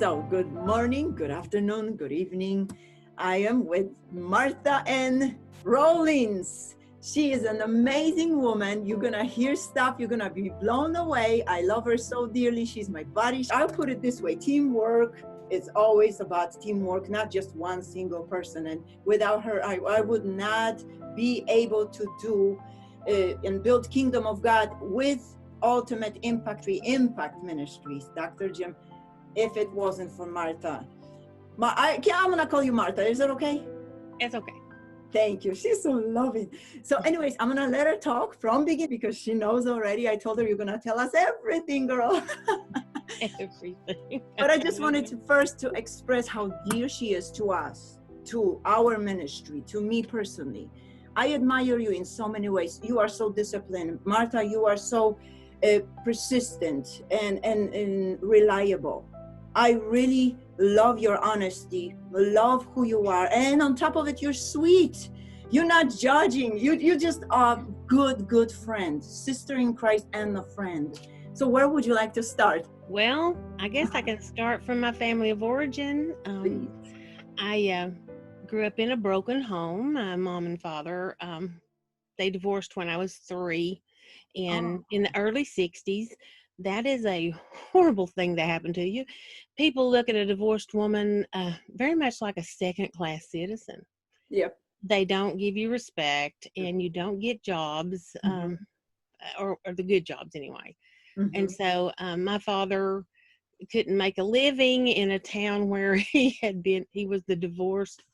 So, good morning, good afternoon, good evening. I am with Marthann Rawlings. She is an amazing woman. You're going to hear stuff. You're going to be blown away. I love her so dearly. She's my buddy. I'll put it this way. Teamwork is always about teamwork, not just one single person. And without her, I would not be able to do and build Kingdom of God with Ultimate Impact Ministries, Dr. Jim, if it wasn't for Martha. I'm going to call you Martha. Is that okay? It's okay. Thank you. She's so loving. So anyways, I'm going to let her talk from beginning because she knows already. I told her you're going to tell us everything, girl. Everything. But I just wanted to first to express how dear she is to us, to our ministry, to me personally. I admire you in so many ways. You are so disciplined. Martha, you are so persistent and reliable. I really love your honesty, love who you are. And on top of it, you're sweet. You're not judging. You just are good friend, sister in Christ and a friend. So where would you like to start? Well, I guess I can start from my family of origin. I grew up in a broken home. My mom and father, they divorced when I was 3. And in the early 60s, that is a horrible thing that happened to you. People look at a divorced woman very much like a second-class citizen. Yep. They don't give you respect, and you don't get jobs, or the good jobs anyway. Mm-hmm. And so my father couldn't make a living in a town where he was the divorced.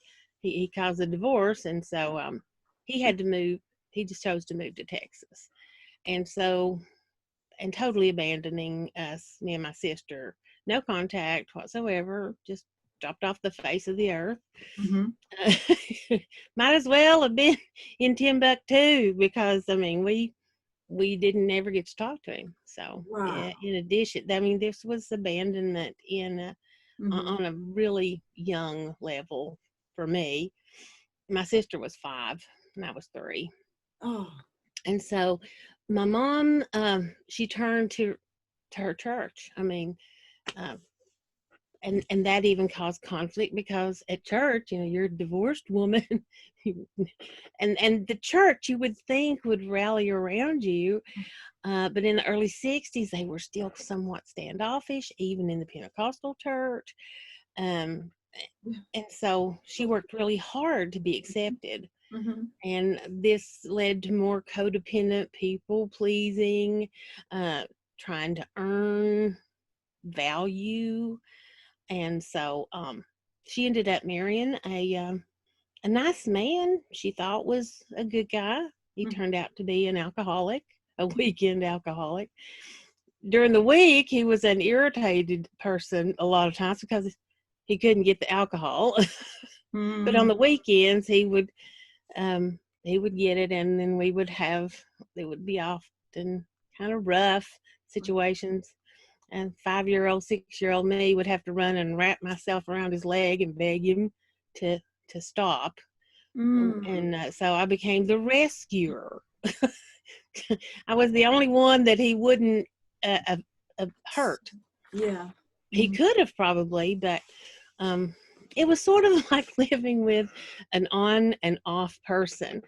He caused a divorce, and so he had to move. He just chose to move to Texas. And so, and totally abandoning us, me and my sister, no contact whatsoever, just dropped off the face of the earth. Mm-hmm. Might as well have been in Timbuktu because, I mean, we didn't ever get to talk to him. So, Wow. in addition, I mean, this was abandonment on a really young level for me. My sister was 5 and I was 3. Oh. And so my mom, she turned to her church. I mean, and that even caused conflict because at church, you know, you're a divorced woman, and the church you would think would rally around you, but in the early 60s, they were still somewhat standoffish, even in the Pentecostal church. And so she worked really hard to be accepted. Mm-hmm. And this led to more codependent people pleasing, trying to earn value. And so she ended up marrying a nice man she thought was a good guy. He turned out to be an alcoholic, a weekend alcoholic. During the week, he was an irritated person a lot of times because he couldn't get the alcohol. But on the weekends, he would get it, and then it would be often kind of rough situations. And 5-year-old, 6-year-old me would have to run and wrap myself around his leg and beg him to stop. And so I became the rescuer. I was the only one that he wouldn't hurt. Yeah. He could have probably, but it was sort of like living with an on and off person.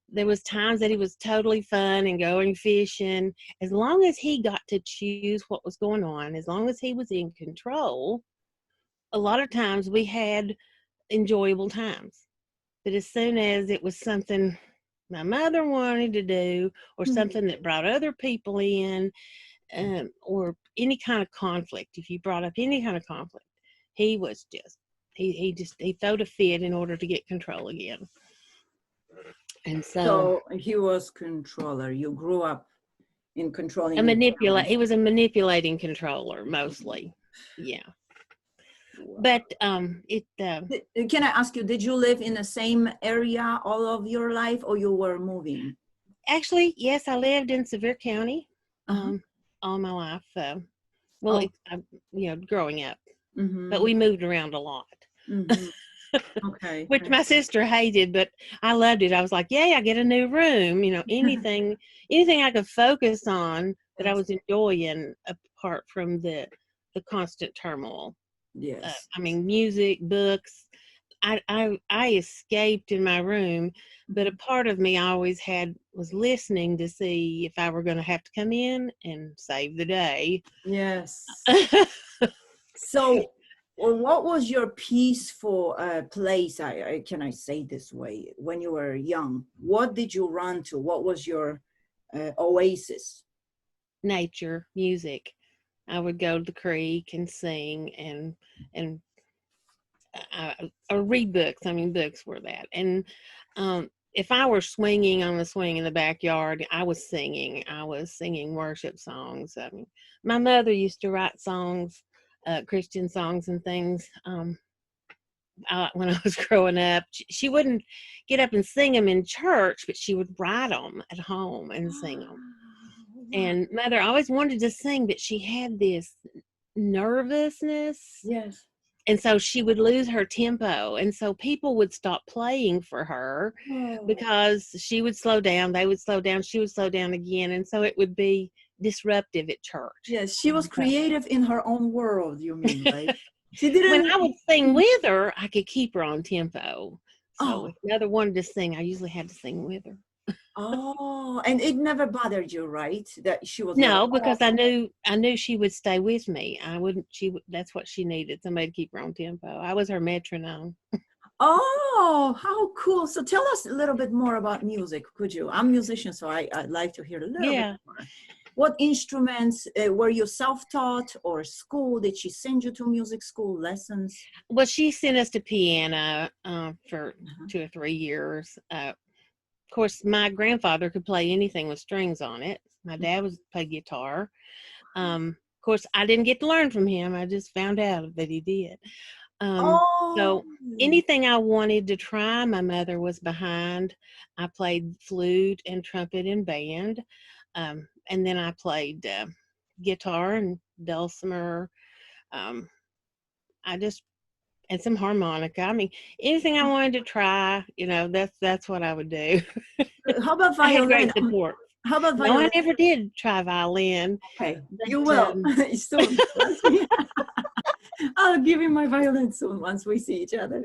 There was times that he was totally fun and going fishing. As long as he got to choose what was going on, as long as he was in control, a lot of times we had enjoyable times. But as soon as it was something my mother wanted to do, or something that brought other people in, or any kind of conflict, if you brought up any kind of conflict, he was just, he throwed a fit in order to get control again. And so he was controller. You grew up in controlling. He was a manipulating controller mostly. Yeah. Wow. But can I ask you, did you live in the same area all of your life, or you were moving? Actually, yes, I lived in Sevier County all my life. Growing up. But we moved around a lot. Okay. Which my sister hated, but I loved it. I was like, yay, I get a new room. You know, anything I could focus on that I was enjoying apart from the constant turmoil. Yes. I mean, music, books. I escaped in my room, but a part of me always was listening to see if I were going to have to come in and save the day. Yes. So, well, what was your peaceful place? Can I say this way? When you were young, what did you run to? What was your oasis? Nature, music. I would go to the creek and sing and or read books. I mean, books were that. And if I were swinging on the swing in the backyard, I was singing. I was singing worship songs. I mean, my mother used to write songs, Christian songs and things. When I was growing up, she wouldn't get up and sing them in church, but she would write them at home and sing them. Wow. And mother always wanted to sing, but she had this nervousness. Yes. And so she would lose her tempo. And so people would stop playing for her Oh. because she would slow down, they would slow down, she would slow down again. And so it would be disruptive at church. Yes, she was So creative in her own world, you mean, right? She when didn't. I would sing with her, I could keep her on tempo. So Oh, if mother wanted to sing, I usually had to sing with her. oh, and it never bothered you, right? That she was like, No, because oh, I knew she would stay with me. I wouldn't. That's what she needed. Somebody to keep her on tempo. I was her metronome. oh, how cool. So tell us a little bit more about music, could you? I'm a musician, so I'd like to hear a little bit Yeah. more. What instruments were you self-taught or school? Did she send you to music school lessons? Well, she sent us to piano for Uh-huh. 2 or 3 years. Of course, my grandfather could play anything with strings on it. My dad played guitar. Of course, I didn't get to learn from him. I just found out that he did. Oh, So anything I wanted to try, my mother was behind. I played flute and trumpet in band. And then I played guitar and dulcimer. Um, I just and some harmonica. I mean, anything I wanted to try, that's what I would do. how about I had violin? great support. How about No, I violin? never did try violin. Okay, you But will soon. I'll give you my violin soon once we see each other.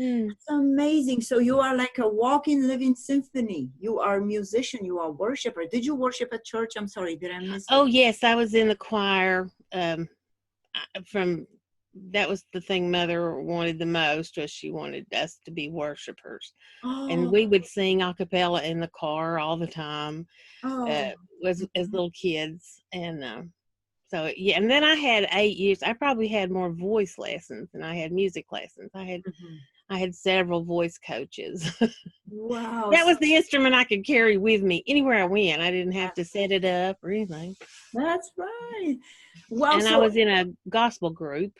It's amazing. So you are like a walking, living symphony. You are a musician. You are a worshiper. Did you worship at church? I'm sorry, did I miss oh it? yes, I was in the choir. From that was the thing mother wanted the most, was she wanted us to be worshipers, and Oh, we would sing a cappella in the car all the time, oh. as little kids. And so yeah, and then I had 8 years. I probably had more voice lessons than I had music lessons. Mhm. I had several voice coaches. Wow. That was the instrument I could carry with me anywhere I went. I didn't have to set it up or anything. That's right. Well, And I so, was in a gospel group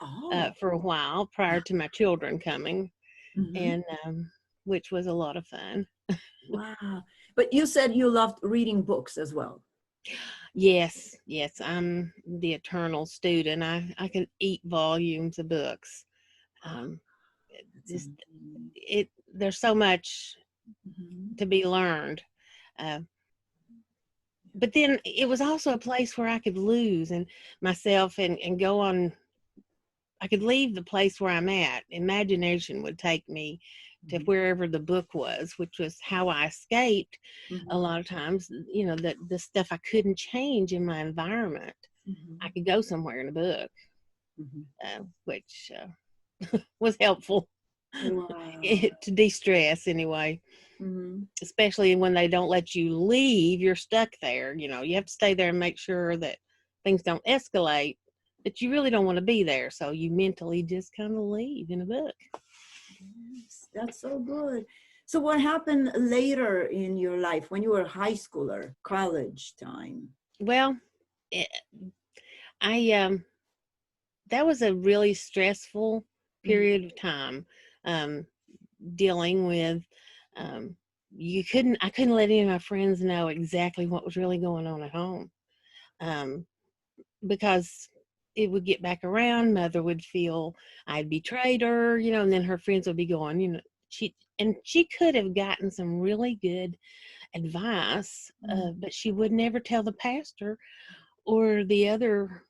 oh, for a while prior to my children coming, mhm. and which was a lot of fun. Wow. But you said you loved reading books as well. Yes, yes, I'm the eternal student. I can eat volumes of books. Um, That's just amazing. there's so much Mhm. to be learned. Uh, but then it was also a place where I could lose and myself and go on. I could leave the place where I'm at. Imagination would take me to Mhm. wherever the book was, which was how I escaped a Mhm. lot of times. The stuff I couldn't change in my environment, I Mhm. could go somewhere in a book, Mhm. which was helpful Wow. to de-stress anyway. Mhm. Especially when they don't let you leave, you're stuck there. You have to stay there and make sure that things don't escalate, but you really don't want to be there. So you mentally just kind of leave in a book. Yes, that's so good. So what happened later in your life when you were a high schooler, college time? Well, it, I that was a really stressful Mhm. period of time, um, dealing with. Um, I couldn't let any of my friends know exactly what was really going on at home. Um, because it would get back around. Mother would feel I'd betrayed her, and then her friends would be going, she could have gotten some really good advice, but she would never tell the pastor or the other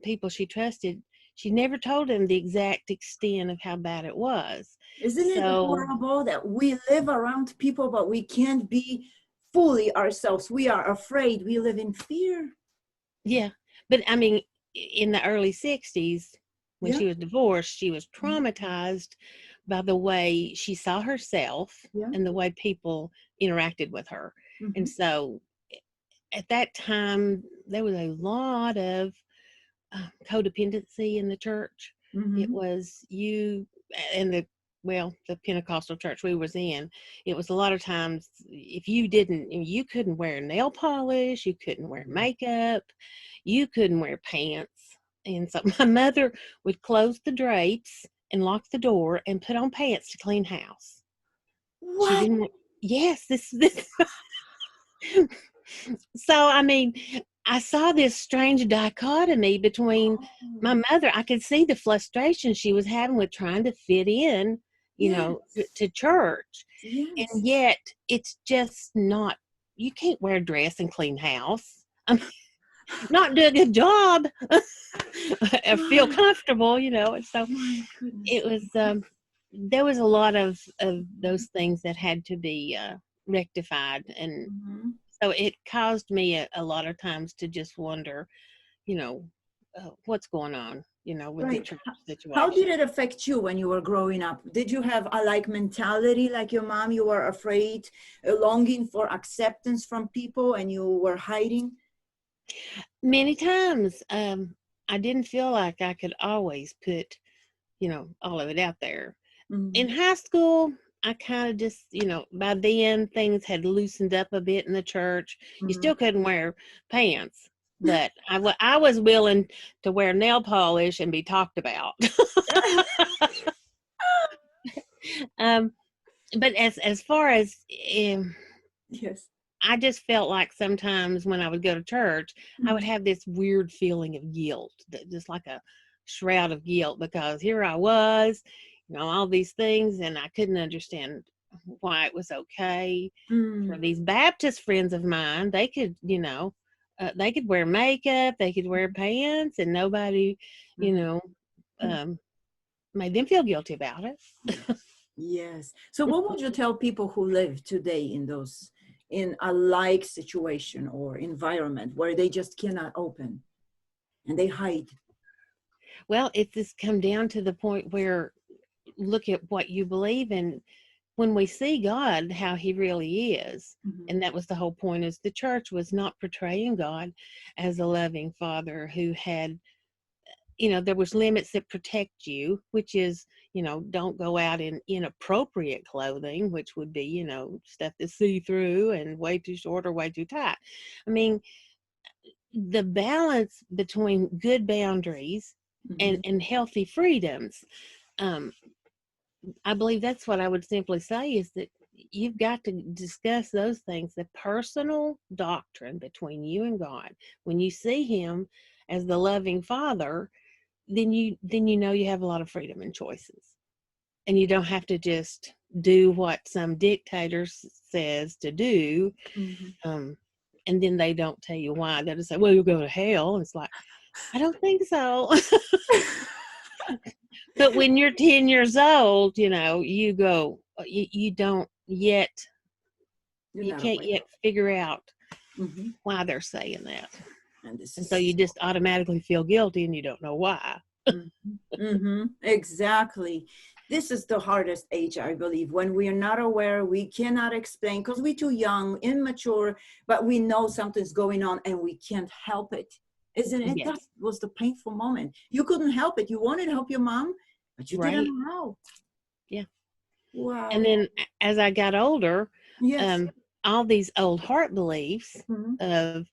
people she trusted. she never told him the exact extent of how bad it was. Isn't it So horrible that we live around people, but we can't be fully ourselves? We are afraid. We live in fear. yeah, but I mean, in the early 60s, when Yeah. she was divorced, she was Mhm. traumatized by the way she saw herself Yeah. and the way people interacted with her. And Hmm. so at that time, there was a lot of codependency in the church. It Hmm. was you and the Pentecostal church we was in. It was a lot of times if you couldn't wear nail polish, you couldn't wear makeup, you couldn't wear pants. And so my mother would close the drapes and lock the door and put on pants to clean house. She What? didn't want, yes, this so I mean, I saw this strange dichotomy between Oh, my mother. I could see the frustration she was having with trying to fit in, yes. to church. Yes. And yet it's just not, you can't wear a dress and clean house. I'm not do a good job or feel My, comfortable, And so my goodness. it was, there was a lot of those things that had to be rectified. And Hmm. so it caused me a lot of times to just wonder, you know, what's going on, with the Right. church How did situation. it affect you when you were growing up? Did you have a like mentality like your mom? You were afraid, a longing for acceptance from people, and you were hiding? Many times, I didn't feel like I could always put, all of it out there. In Mm-hmm. high school, I kind of just, by then things had loosened up a bit in the church. You Mm-hmm. still couldn't wear pants, but I was willing to wear nail polish and be talked about. um, but as far as Yes. I just felt like sometimes when I would go to church, I would have this weird feeling of guilt, just like a shroud of guilt, because here I was, all these things, and I couldn't understand why it was okay for Mm-hmm. these Baptist friends of mine. They could wear makeup, they could wear pants, and nobody, you know, um, made them feel guilty about it. Yes. So what would you tell people who live today in a like situation or environment where they just cannot open and they hide? Well, it's just come down to the point where look at what you believe in. When we see God how he really is, Mhm. and that was the whole point, is the church was not portraying God as a loving father who had, there was limits that protect you, which is, don't go out in inappropriate clothing, which would be, stuff to see through and way too short or way too tight. I mean, the balance between good boundaries and Mhm. healthy freedoms. um, I believe that's what I would simply say, is that you've got to discuss those things, the personal doctrine between you and God. When you see him as the loving father, then you know you have a lot of freedom and choices. And you don't have to just do what some dictator says to do. Mhm. Um, and then they don't tell you why. They'll just say, well, you'll go to hell. It's like, I don't think so. But when you're 10 years old, you go, you don't yet, You're you not can't aware. yet figure out Mhm. why they're saying that. And this And so you is just automatically feel guilty and you don't know why. exactly. This is the hardest age, I believe, when we are not aware, we cannot explain because we're too young, immature, but we know something's going on and we can't help it. Isn't it? That Yes. was the painful moment. You couldn't help it. You wanted to help your mom, but you didn't Right. know how. Yeah. Wow. And then as I got older, Yes. um, all these old heart beliefs Mm-hmm. of,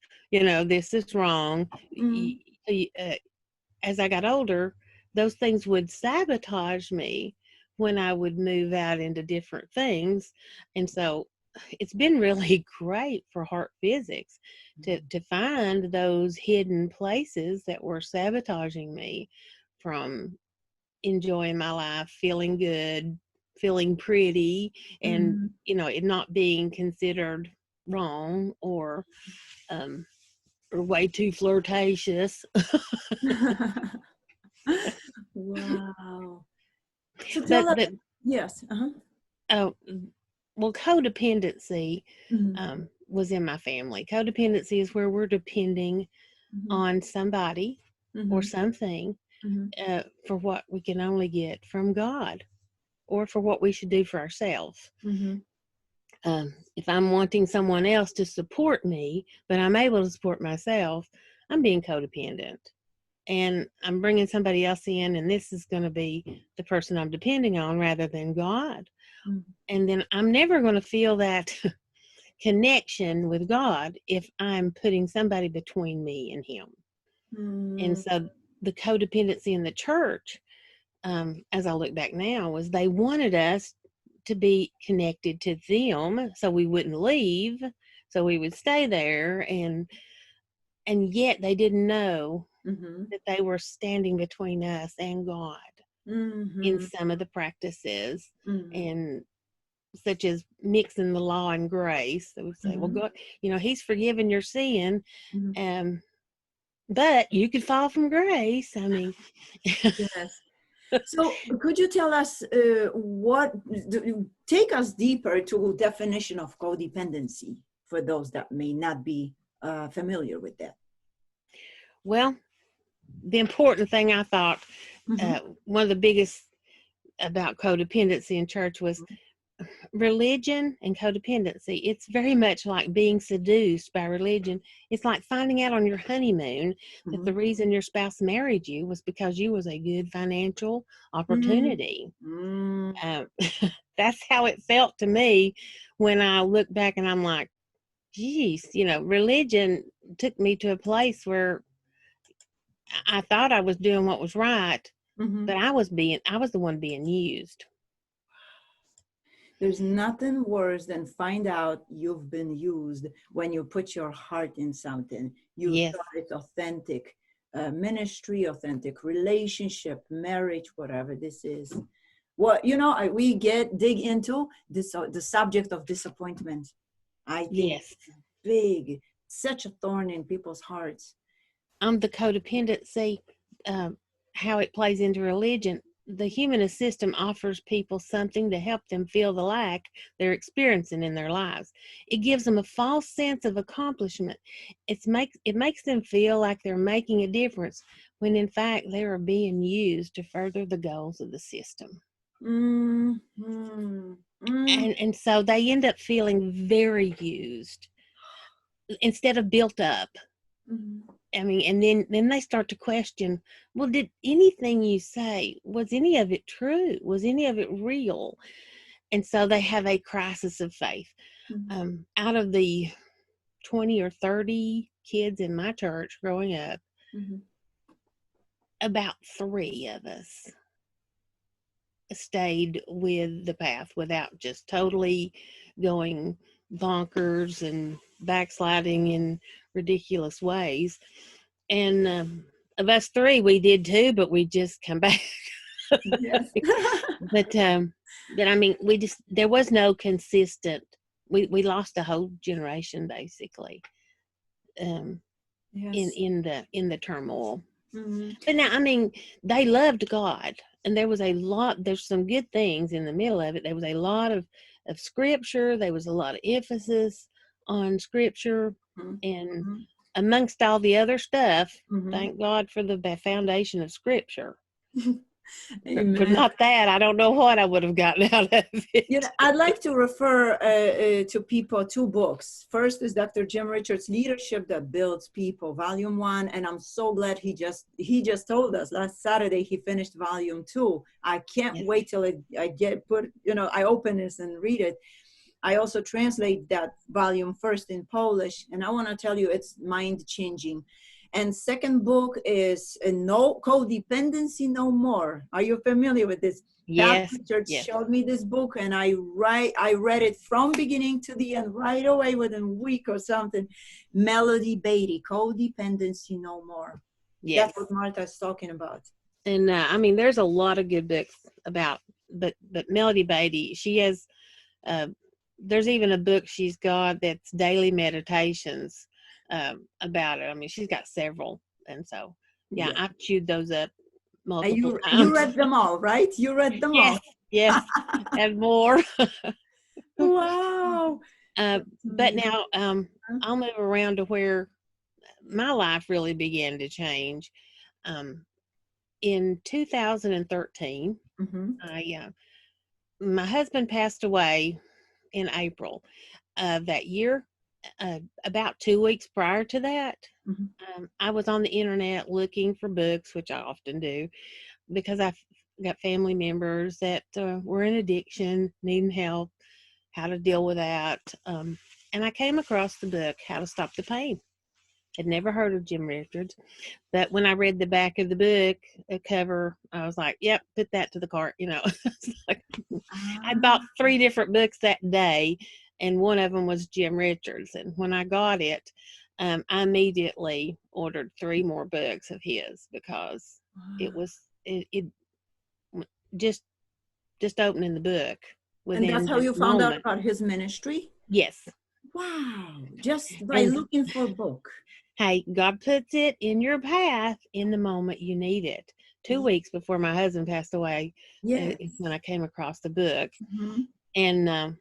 this is wrong. Mm-hmm. As I got older, those things would sabotage me when I would move out into different things. And so it's been really great for heart physics to find those hidden places that were sabotaging me from enjoying my life, feeling good, feeling pretty, and Mm-hmm. it not being considered wrong um or way too flirtatious. Wow. So But tell us, but yes. Uh-huh. oh, well, codependency Mm-hmm. was in my family. Codependency is where we're depending Mm-hmm. on somebody or Mm-hmm. something Mm-hmm. for what we can only get from God, or for what we should do for ourselves. Mm-hmm. If I'm wanting someone else to support me, but I'm able to support myself, I'm being codependent. And I'm bringing somebody else in, and this is going to be the person I'm depending on rather than God. And then I'm never going to feel that connection with God if I'm putting somebody between me and Him. And Mm-hmm. so the codependency in the church, as I look back now, was they wanted us to be connected to them so we wouldn't leave, so we would stay there, and yet they didn't know Mm-hmm. that they were standing between us and God in Mm-hmm. some of the practices, Mm-hmm. and such as mixing the law and grace. They would say, well, Mm-hmm. God, He's forgiven your sin, Mm-hmm. um, but you could fall from grace. I mean, Yes. So could you tell us take us deeper to definition of codependency for those that may not be familiar with that? well, the important thing I thought, Mm-hmm. one of the biggest about codependency in church was religion and codependency. It's very much like being seduced by religion. It's like finding out on your honeymoon that the reason your spouse married you was because you was a good financial opportunity. Mm-hmm. Um, that's how it felt to me when I look back, and I'm like, geez, religion took me to a place where I thought I was doing what was right, Mm-hmm. but I was the one being used. There's nothing worse than find out you've been used when you put your heart in something. You Yes. thought it's authentic ministry, authentic relationship, marriage, whatever this is. Well, we dig into this the subject of disappointment. I think Yes. it's big, such a thorn in people's hearts. The codependency, how it plays into religion. The humanist system offers people something to help them feel the lack they're experiencing in their lives. It gives them a false sense of accomplishment. It makes them feel like they're making a difference when in fact they are being used to further the goals of the system. Mm-hmm. Mm-hmm. And so they end up feeling very used instead of built up. I mean, and then they start to question, well, did anything you say, was any of it true? Was any of it real? And so they have a crisis of faith. Out of the 20 or 30 kids in my church growing up, Mm-hmm. about 3 of us stayed with the path without just totally going bonkers and backsliding in ridiculous ways. And of us 3, we did too, but we just come back. Yes. but I mean, there was no consistent. We lost a whole generation basically, Yes. in the turmoil. Mm-hmm. But now, I mean, they loved God, and there's some good things in the middle of it. There was a lot of scripture. There was a lot of emphasis on scripture, and Mm-hmm. amongst all the other stuff, Mm-hmm. thank God for the foundation of scripture. For Amen. not that, I don't know what I would have gotten out of it. I'd like to refer to people 2 books. First is Dr. Jim Richards' Leadership That Builds People, Volume 1, and I'm so glad he just told us last Saturday he finished Volume 2. I can't Yes. wait till I open this and read it. I also translate that volume first in Polish, and I want to tell you it's mind-changing. And second book is No Codependency No More. Are you familiar with this? Pat Yes. Richards Yes. showed me this book, and I read it from beginning to the end right away within a week or something. Melody Beatty, Codependency No More. Yes. That's what Martha's talking about. And I mean, there's a lot of good books about, but Melody Beatty, she has. There's even a book she's got that's daily meditations about it. I mean, she's got several, and so yeah, Yeah. I've chewed those up multiple You times. read them all, right? You read them Yes, all. yes, and more. Wow. But Amazing. now I'll move around to where my life really began to change. In 2013, Mm-hmm. my husband passed away in April of that year. About 2 weeks prior to that, Mm-hmm. I was on the internet looking for books, which I often do, because I've got family members that were in addiction, needing help, how to deal with that. And I came across the book, How to Stop the Pain. I'd never heard of Jim Richards, but when I read the back of the book, a cover, I was like, yep, put that to the cart. I bought Ah. 3 different books that day, and one of them was Jim Richards. And when I got it, I immediately ordered 3 more books of his because it was it just opening the book And that's within how just you a found out moment. about his ministry? Yes. Wow. Just by And looking for a book. hey, God puts it in your path in the moment you need it. 2 weeks before my husband passed away Yes. is when I came across the book. Mm-hmm. And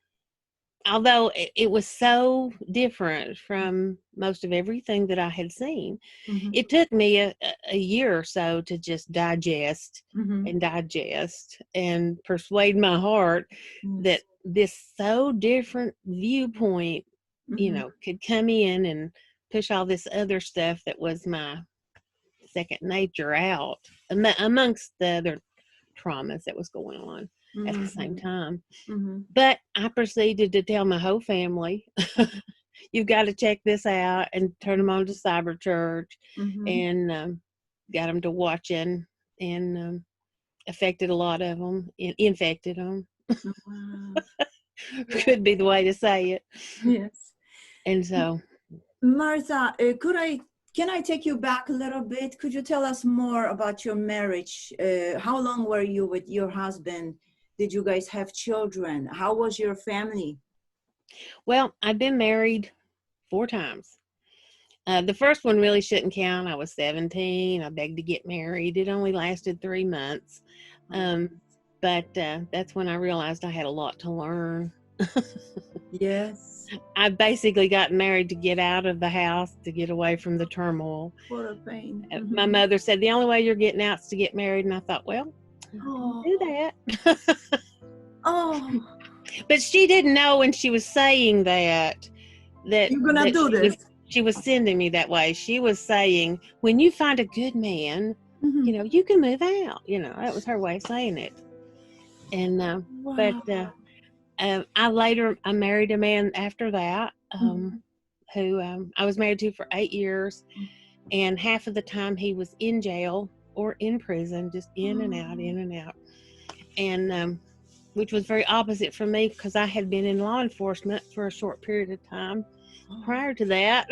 although it was so different from most of everything that I had seen, Mm-hmm. it took me a year or so to just digest Mm-hmm. and persuade my heart that Yes. this so different viewpoint, Mm-hmm. could come in and push all this other stuff that was my second nature out amongst the other traumas that was going on at the same Mm-hmm. time. Mm-hmm. But I proceeded to tell my whole family, you've got to check this out, and turn them on to Cyber Church, Mm-hmm. and got them to watching, and affected a lot of them, infected them. Wow. Could be the way to say it. Yes. And so, Martha, can I take you back a little bit? Could you tell us more about your marriage? How long were you with your husband? Did you guys have children? How was your family? well, I've been married 4 times. The first one really shouldn't count. I was 17. I begged to get married. It only lasted 3 months. But that's when I realized I had a lot to learn. Yes. I basically got married to get out of the house, to get away from the turmoil. What a pain. My mother said, the only way you're getting out is to get married. And I thought, well, I'll do that. Oh, But she didn't know when she was saying that you're gonna do this. she was sending me that way. She was saying, when you find a good man, Mhm. you can move out. That was her way of saying it. And Wow. I married a man after that, Mhm. who I was married to for 8 years, and half of the time he was in jail or in prison, just in and out, and which was very opposite from me, because I had been in law enforcement for a short period of time prior to that.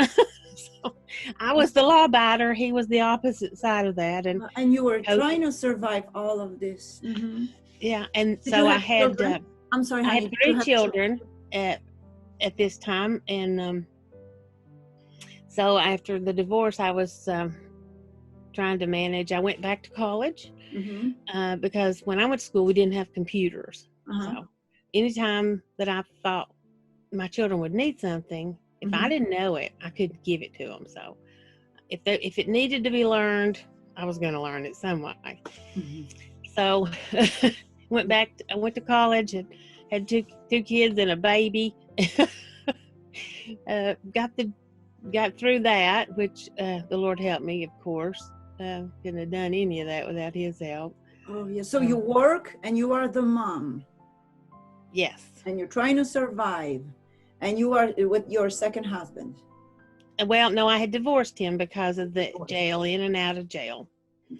So I was the law biter. He was the opposite side of that. And you were trying to survive all of this. Mm-hmm. Yeah, and Did you so have children? I'm sorry, I honey. had Did you 3 have children at this time, and so after the divorce, I was trying to manage. I went back to college because when I went to school, we didn't have computers. So anytime that I thought my children would need something, if I didn't know it, I couldn't give it to them. So if it needed to be learned, I was going to learn it some way. So I went to college and had two kids and a baby. Got through that, which the Lord helped me, of course. Couldn't have done any of that without His help. Oh, yeah. So you work and you are the mom. Yes. And you're trying to survive. And you are with your second husband. Well, no, I had divorced him because of the jail, in and out of jail.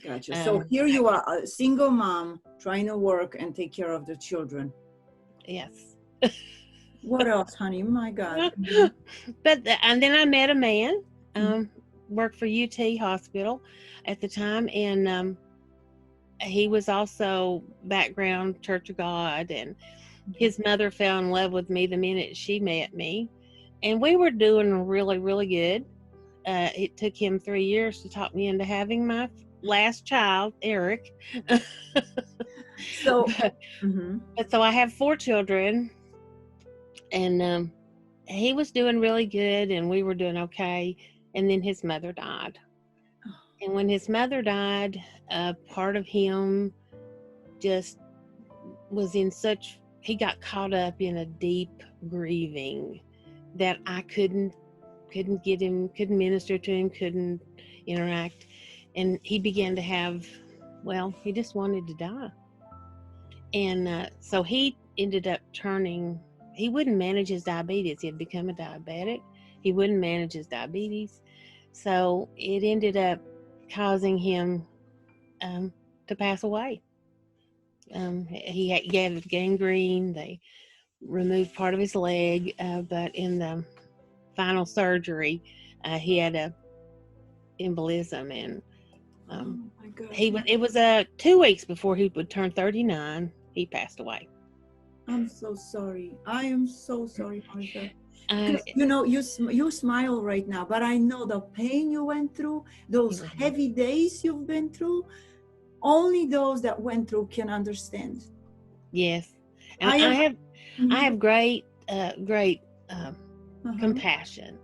Gotcha. So here you are, a single mom, trying to work and take care of the children. Yes. What else, honey? My God. And then I met a man, worked for UT Hospital at the time, and he was also background Church of God, and his mother fell in love with me the minute she met me, and we were doing really, really good. It took him 3 years to talk me into having my last child, Eric. So, but, mhm. but so I have 4 children, and he was doing really good, and we were doing okay. And then his mother died. And when his mother died, part of him just was in such, he got caught up in a deep grieving that I couldn't get him, couldn't minister to him, couldn't interact. And he began to have, well, he just wanted to die. And so he ended up turning, he wouldn't manage his diabetes. He had become a diabetic. He wouldn't manage his diabetes. So it ended up causing him to pass away. He had gangrene. They removed part of his leg, but in the final surgery, he had a embolism, and Oh my God. it was 2 weeks before he would turn 39. He passed away. I'm so sorry. I am so sorry, Martha. Uh, Because you know, you smile right now, but I know the pain you went through, those Mhm. heavy days you've been through. Only those that went through can understand. Yes, and I I have. have Mhm. great Uh-huh. compassion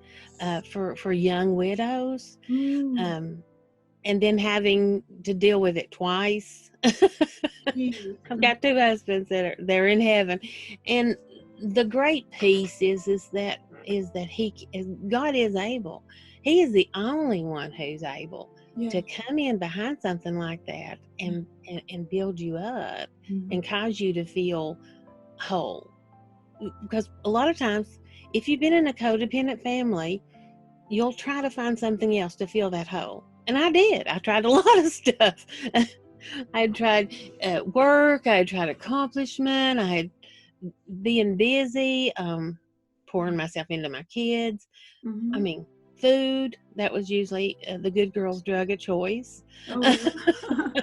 for young widows, Mm. and then having to deal with it twice. Gee. I've got 2 husbands that they're in heaven, and the great piece is that God is able. He is the only one who's able Yeah. to come in behind something like that and build you up and cause you to feel whole. Because a lot of times, if you've been in a codependent family, you'll try to find something else to fill that hole. And I did. I tried a lot of stuff. I had tried work. I had tried accomplishment. I had being busy, pouring myself into my kids. I Mm-hmm. mean, food. That was usually the good girl's drug of choice. Oh yeah.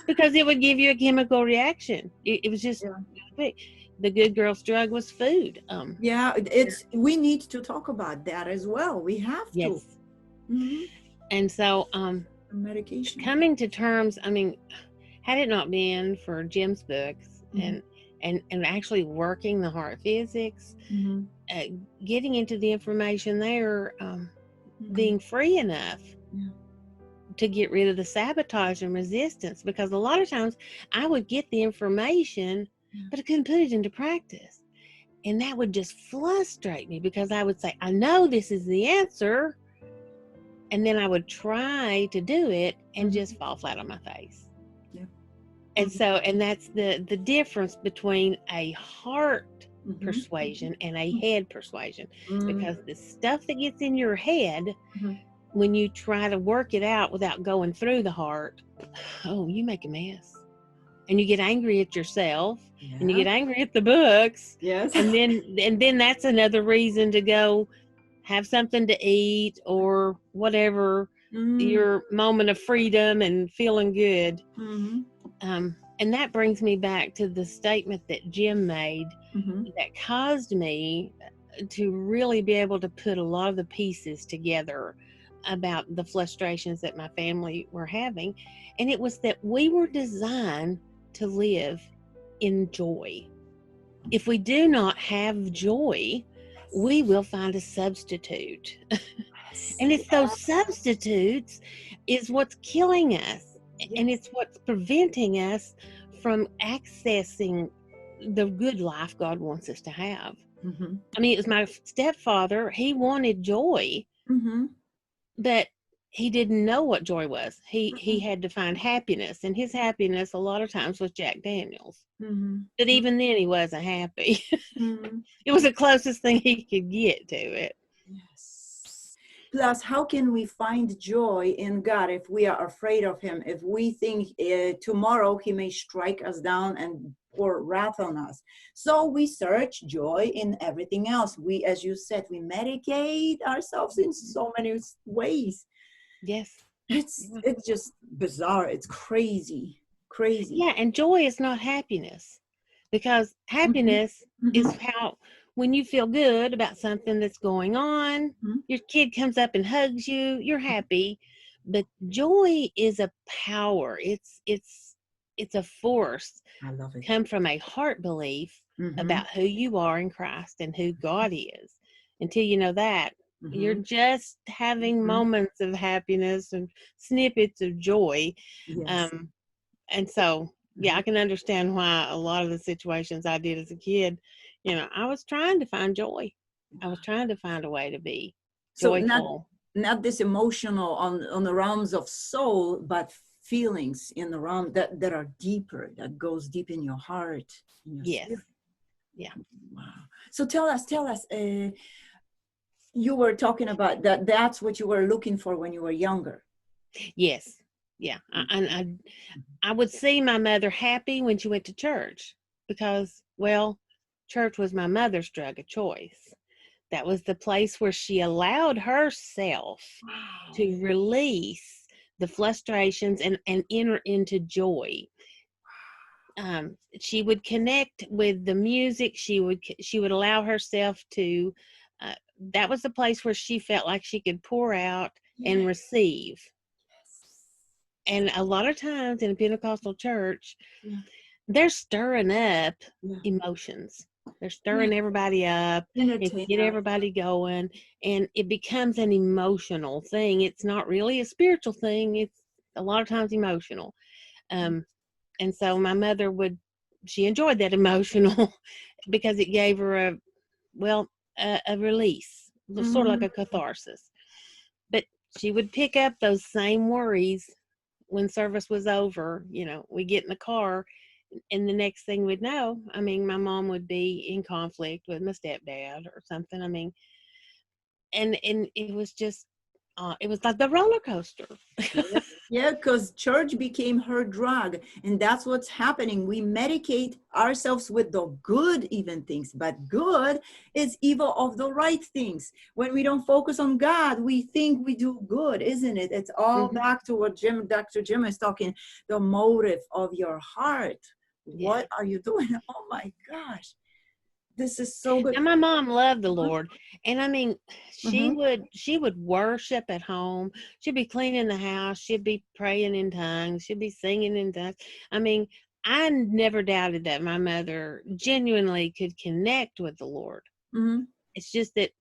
Because it would give you a chemical reaction. It was just Yeah. the good girl's drug was food. Yeah, it's we need to talk about that as well. We have to. Yes. Mm-hmm. And so Medication. coming to terms, I mean, had it not been for Jim's books Mm-hmm. and actually working the heart physics, Mm-hmm. uh, getting into the information there, Mm-hmm. being free enough Yeah. to get rid of the sabotage and resistance, because a lot of times I would get the information, but I couldn't put it into practice. And that would just frustrate me, because I would say, I know this is the answer. And then I would try to do it and just fall flat on my face. Yeah. And so, and that's the difference between a heart Mm-hmm. persuasion and a head persuasion. Mm-hmm. Because the stuff that gets in your head, Mm-hmm. when you try to work it out without going through the heart, oh, you make a mess. And you get angry at yourself, and you get angry at the books. Yes. And then that's another reason to go have something to eat or whatever, your moment of freedom and feeling good. Mm-hmm. And that brings me back to the statement that Jim made, that caused me to really be able to put a lot of the pieces together about the frustrations that my family were having. And it was that we were designed to live in joy. If we do not have joy, we will find a substitute. And it's those substitutes is what's killing us. And it's what's preventing us from accessing the good life God wants us to have. I mean, it was my stepfather. He wanted joy, but he didn't know what joy was. He had to find happiness, and his happiness a lot of times was Jack Daniels. But even then, he wasn't happy. It was the closest thing he could get to it. Yes. Plus, how can we find joy in God if we are afraid of Him? If we think tomorrow He may strike us down and pour wrath on us? So we search joy in everything else. We, as you said, we medicate ourselves in so many ways. Yes. It's just bizarre. It's crazy. Yeah, and joy is not happiness, because happiness is how, when you feel good about something that's going on, your kid comes up and hugs you, you're happy. But joy is a power. It's a force. I love it. Come from a heart belief Mm-hmm. about who you are in Christ and who God is. Until you know that, you're Mm-hmm. just having Mm-hmm. moments of happiness and snippets of joy. Yes. Um, and so, yeah, Mm-hmm. I can understand why a lot of the situations I did as a kid, I was trying to find joy. I was trying to find a way to be So joyful. not this emotional on the realms of soul, but feelings in the realm that are deeper, that goes deep in your heart, in your Yes. spirit. Yeah. Wow. So tell us, you were talking about that. That's what you were looking for when you were younger. Yes. Yeah. I would see my mother happy when she went to church because, well, church was my mother's drug of choice. That was the place where she allowed herself Wow. to release the frustrations and enter into joy. She would connect with the music. She would allow herself to. Uh, that was the place where she felt like she could pour out and Yes. receive. And a lot of times in a Pentecostal church, Yeah. they're stirring up Yeah. emotions. They're Yeah. stirring everybody up and to get Entertainer. everybody going, and it becomes an emotional thing. It's not really a spiritual thing. It's a lot of times emotional. And so my mother she enjoyed that emotional because it gave her a release, sort of like Mm. a catharsis. But she would pick up those same worries when service was over. We get in the car, and the next thing we'd know, my mom would be in conflict with my stepdad or something. And it was just, it was like the roller coaster. Yeah, yeah, because church became her drug, and that's what's happening. We medicate ourselves with the good, even things, but good is evil of the right things. When we don't focus on God, we think we do good, isn't it? It's all Hmm. back to what Dr. Jim is talking, the motive of your heart. Yeah. What are you doing? Oh my gosh, this is so good. And my mom loved the Lord. And she Mm-hmm. would worship at home. She'd be cleaning the house. She'd be praying in tongues. She'd be singing in tongues. I mean, I never doubted that my mother genuinely could connect with the Lord. Mm-hmm. It's just that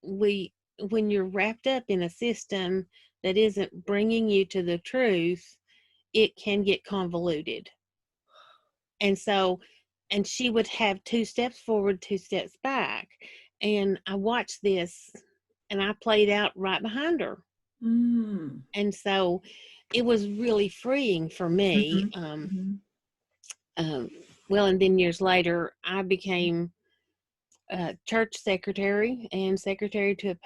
when you're wrapped up in a system that isn't bringing you to the truth, it can get convoluted. And so, and she would have 2 steps forward, 2 steps back. And I watched this and I played out right behind her. Mm-hmm. And so it was really freeing for me. Mm-hmm. Um, well, and then years later, I became church secretary and secretary to a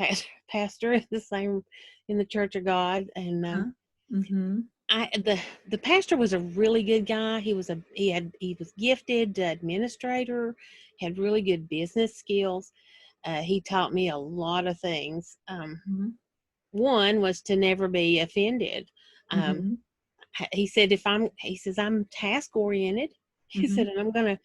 pastor in the Church of God. And Uh-huh. Mm-hmm. the pastor was a really good guy. He was gifted administrator, had really good business skills. He taught me a lot of things. Mm-hmm. One was to never be offended. Um, Mm-hmm. he says I'm task oriented. He Mm-hmm. said, and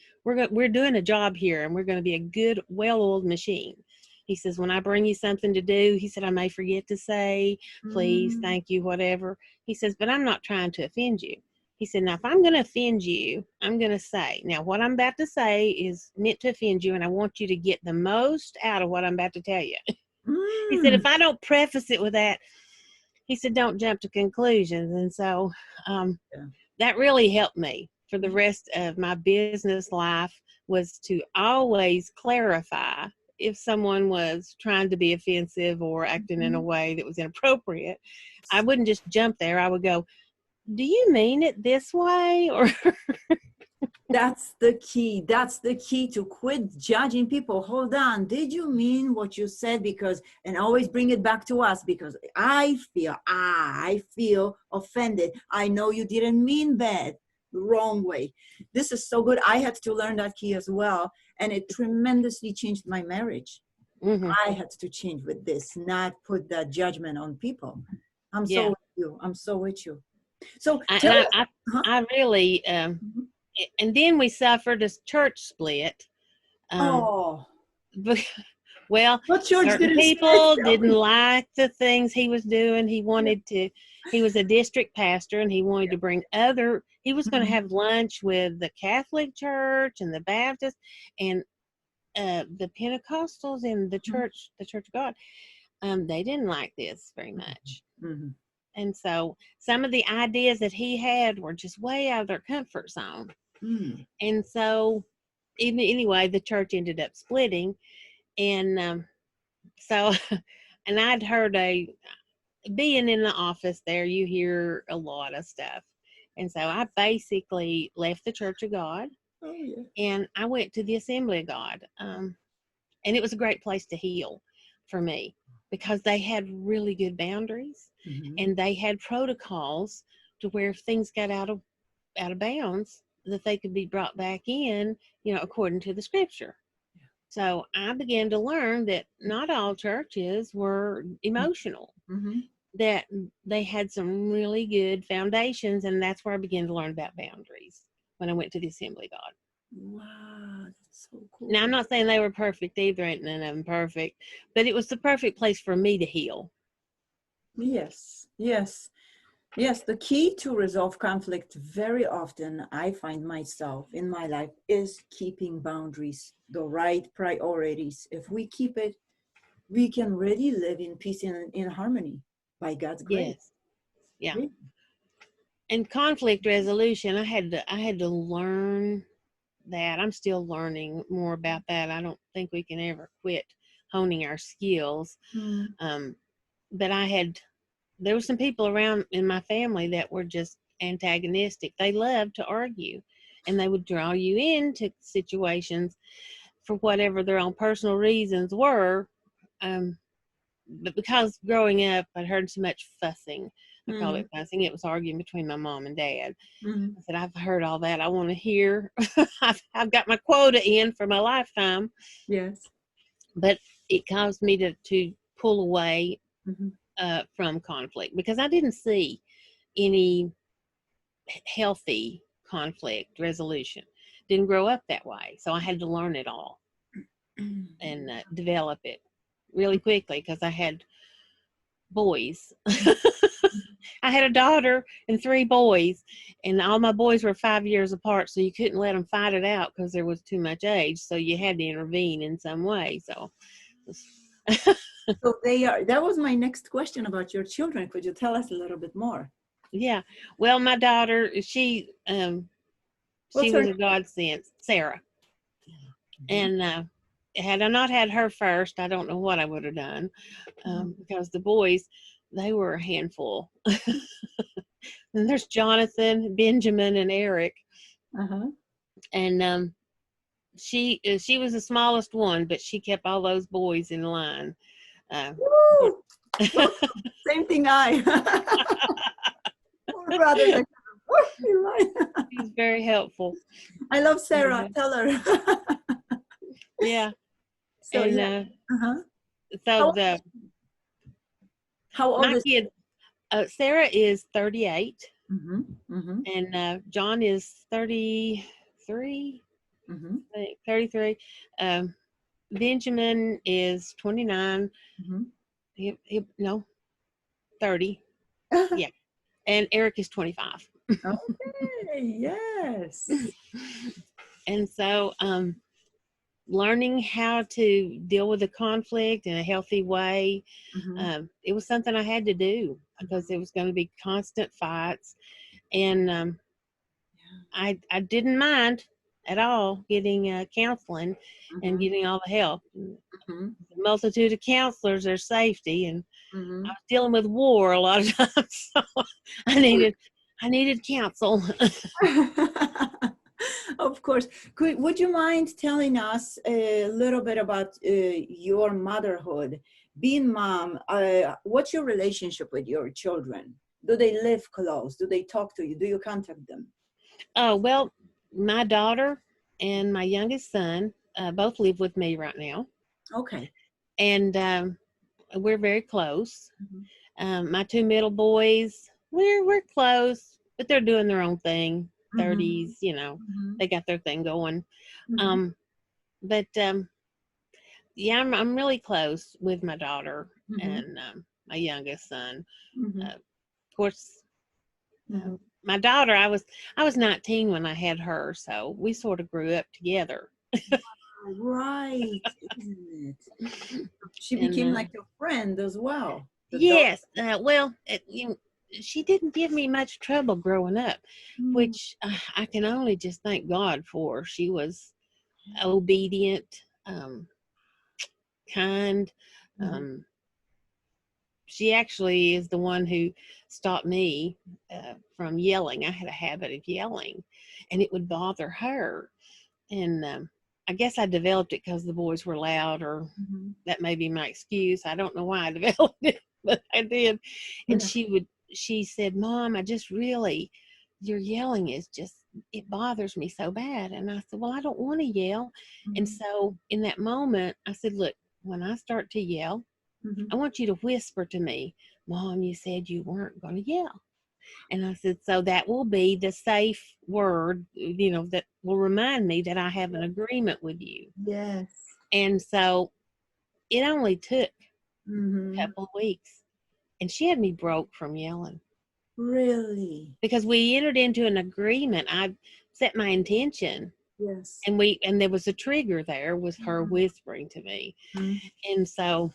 we're doing a job here, and we're going to be a good, well-oiled machine. He says, when I bring you something to do, he said, I may forget to say, please, Mm. thank you, whatever. He says, but I'm not trying to offend you. He said, now, if I'm going to offend you, I'm going to say, now, what I'm about to say is meant to offend you, and I want you to get the most out of what I'm about to tell you. He said, if Mm. I don't preface it with that, he said, don't jump to conclusions. And so Yeah. that really helped me for the rest of my business life, was to always clarify if someone was trying to be offensive or acting in a Mhm. way that was inappropriate. I wouldn't just jump there. I would go, do you mean it this way? Or That's the key. That's the key to quit judging people. Hold on. Did you mean what you said? Because, and always bring it back to us, because I feel offended. I know you didn't mean bad, the wrong way. This is so good. I had to learn that key as well. And it tremendously changed my marriage. Mhm. I had to change with this, not put that judgment on people. I'm so Yeah. with you. I'm so with you. So I, and tell I, us. I, Huh? I really, and then we suffered a church split. Um, Oh. Well, What church certain did it people start? didn't like the things he was doing. He was a district pastor, and he wanted to bring he was going to have lunch with the Catholic Church and the Baptist and the Pentecostals and the Church of God. They didn't like this very much. Mm-hmm. And so some of the ideas that he had were just way out of their comfort zone. Mm. And so anyway, the church ended up splitting. And so, and I'd heard being in the office there, you hear a lot of stuff. And so I basically left the Church of God. Oh, yeah. And I went to the Assembly of God. And it was a great place to heal for me because they had really good boundaries, and they had protocols to where if things got out of bounds, that they could be brought back in, according to the scripture. Yeah. So I began to learn that not all churches were emotional, that they had some really good foundations, and that's where I began to learn about boundaries when I went to the Assembly of God. Wow, that's so cool. Now, I'm not saying they were perfect either, ain't none of them perfect, but it was the perfect place for me to heal. Yes. The key to resolve conflict very often, I find myself in my life, is keeping boundaries, the right priorities. If we keep it, we can really live in peace and in harmony by God's grace. Yes. Yeah. Really? And conflict resolution, I had to learn that. I'm still learning more about that. I don't think we can ever quit honing our skills. But there were some people around in my family that were just antagonistic. They loved to argue, and they would draw you into situations for whatever their own personal reasons were. But because growing up, I'd heard so much fussing. I call it fussing. It was arguing between my mom and dad. I said, I've heard all that. I want to hear. I've got my quota in for my lifetime. Yes. But it caused me to pull away from conflict because I didn't see any healthy conflict resolution. Didn't grow up that way. So I had to learn it all and develop it really quickly because I had boys. I had a daughter and 3 boys, and all my boys were 5 years apart, so you couldn't let them fight it out because there was too much age, so you had to intervene in some way. So So that was my next question about your children. Could you tell us a little bit more? Yeah. Well, my daughter, she was a godsend, Sarah. And had I not had her first, I don't know what I would have done because the boys, they were a handful. And there's Jonathan, Benjamin, and Eric. And she was the smallest one, but she kept all those boys in line. Same thing Poor brother. He's very helpful. I love Sarah. Tell her. Yeah. So, and so how old my is kid? Sarah is 38, and John is 33. 33. Benjamin is 29. No, 30. Yeah, and Eric is 25. Okay. Yes. And so, learning how to deal with the conflict in a healthy way, it was something I had to do because it was going to be constant fights, and I didn't mind at all getting counseling and getting all the help. A multitude of counselors, there's safety, and I was dealing with war a lot of times, so I needed counsel. Of course. Would you mind telling us a little bit about your motherhood, being mom? What's your relationship with your children? Do they live close? Do they talk to you? Do you contact them? Oh, well, my daughter and my youngest son both live with me right now. Okay. And we're very close. My 2 middle boys, we're close, but they're doing their own thing. 30s, they got their thing going. But yeah, I'm really close with my daughter Mm-hmm. and my youngest son. Mm-hmm. Of course, Mm-hmm. my daughter, I was 19 when I had her, so we sort of grew up together. Right, isn't it? She And became like a friend as well. The dog. yes, well, she didn't give me much trouble growing up, Mm. which I can only just thank God for. She was obedient, kind. Mhm. Um, she actually is the one who stopped me from yelling. I had a habit of yelling, and it would bother her. And I guess I developed it because the boys were loud, or Mhm. that may be my excuse. I don't know why I developed it, but I did. And Yeah. she said, "Mom, I just really, your yelling is just, it bothers me so bad." And I said, "Well, I don't want to yell." And Mhm. so in that moment, I said, "Look, when I start to yell, Mhm. I want you to whisper to me, 'Mom, you said you weren't going to yell.'" And I said, "So that will be the safe word, that will remind me that I have an agreement with you." Yes. And so it only took a Mhm. couple of weeks, and she had me broke from yelling Really? because we entered into an agreement. I set my intention, Yes. and there was a trigger there with her Mhm. whispering to me. Mhm. And so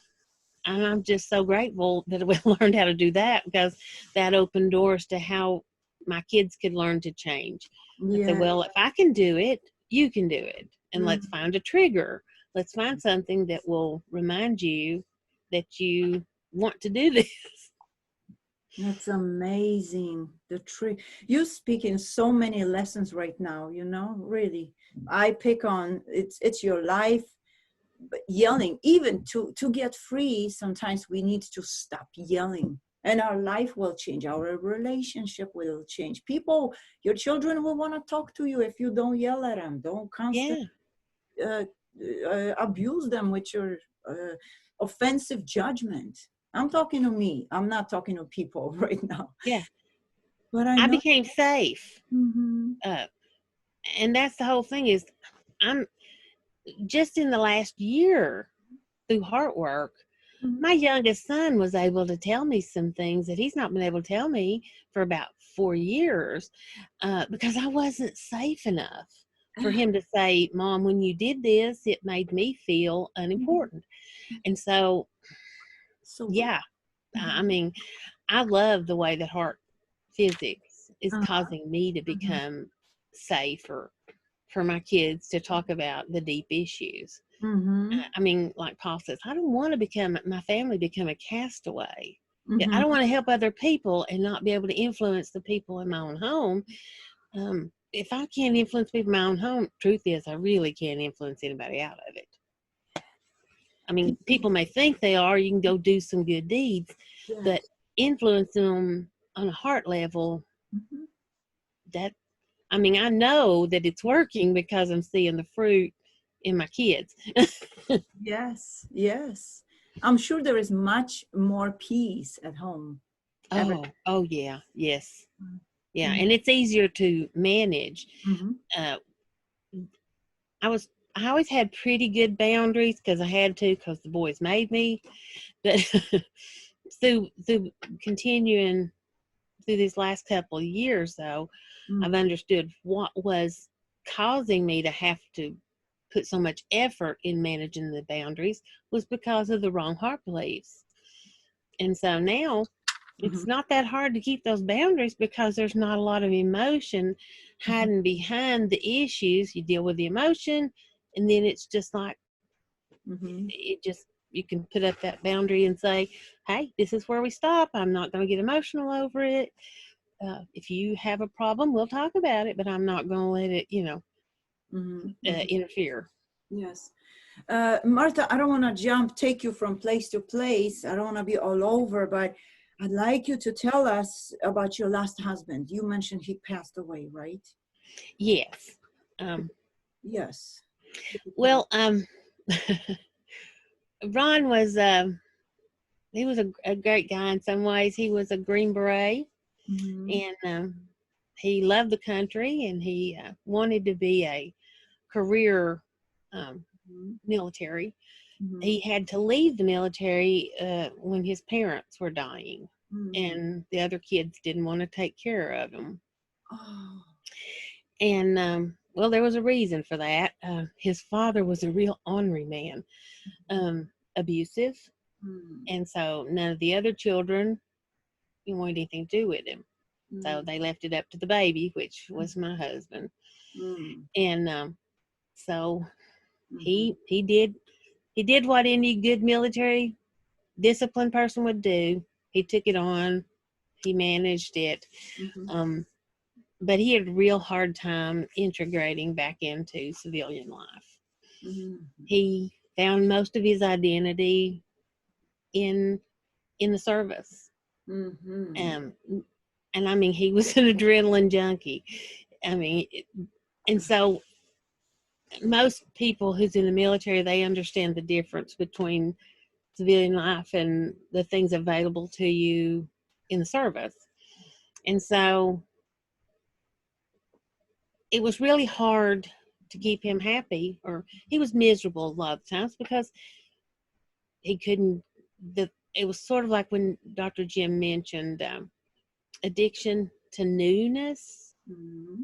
I'm just so grateful that we learned how to do that, because that opened doors to how my kids could learn to change. I said, Yeah. "Well, if I can do it, you can do it. And let's Mhm. find a trigger. Let's find something that will remind you that you want to do this." That's amazing. The trick. You speak in so many lessons right now, really. I pick on it's your life, but yelling, even to get free, sometimes we need to stop yelling. And our life will change. Our relationship will change. People, your children will want to talk to you if you don't yell at them. Don't constantly Yeah. uh, abuse them with your uh, offensive judgment. I'm talking to me. I'm not talking to people right now. Yeah. But I I know. became safe. Mm-hmm. Uh, and that's the whole thing is I'm just in the last year through heart work, Mm-hmm. my youngest son was able to tell me some things that he's not been able to tell me for about 4 years, because I wasn't safe enough for him to say, "Mom, when you did this, it made me feel unimportant." And so, So good. yeah, I Mm-hmm. mean, I love the way that heart physics is Uh-huh. causing me to become safer for my kids to talk about the deep issues. Mm-hmm. I mean, like Paul says, I don't want to become my family become a castaway. Yeah, I Mm-hmm. don't want to help other people and not be able to influence the people in my own home. If I can't influence people in my own home, truth is, I really can't influence anybody out of it. I mean, people may think they are. You can go do some good deeds, but Yes. influencing them on a heart level, Mm-hmm. that I mean, I know that it's working because I'm seeing the fruit in my kids. Yes. Yes. I'm sure there is much more peace at home. Ever. Oh yeah, yes, yeah, Mm-hmm. and it's easier to manage. Mm-hmm. Uh, I always had pretty good boundaries because I had to, because the boys made me. But through continuing through these last couple of years, though, I've understood what was causing me to have to put so much effort in managing the boundaries was because of the wrong heart beliefs. And so now Mm-hmm. it's not that hard to keep those boundaries because there's not a lot of emotion hiding behind the issues. You deal with the emotion, and then it's just like Mm-hmm. it just you can put up that boundary and say, "Hey, this is where we stop. I'm not going to get emotional over it. If you have a problem, we'll talk about it, but I'm not going to let it, Mm-hmm. Mm-hmm. interfere." Yes. Martha, I don't want to take you from place to place. I don't want to be all over, but I'd like you to tell us about your last husband. You mentioned he passed away, right? Yes. Um, Yes. well, Ron was he was a great guy in some ways. He was a Green Beret, Mm-hmm. and he loved the country, and he wanted to be a career military. he had to leave the military when his parents were dying, and the other kids didn't want to take care of him. Oh. And well, there was a reason for that. His father was a real ornery man, abusive, and so none of the other children wanted anything to do with him. So they left it up to the baby, which was my husband. And so he did what any good military disciplined person would do. He took it on. He managed it. But he had a real hard time integrating back into civilian life. He found most of his identity in the service. And I mean, he was an adrenaline junkie. I mean, and so most people who's in the military, they understand the difference between civilian life and the things available to you in the service. And so it was really hard to keep him happy, or he was miserable a lot of times because he couldn't, it was sort of like when Dr. Jim mentioned addiction to newness,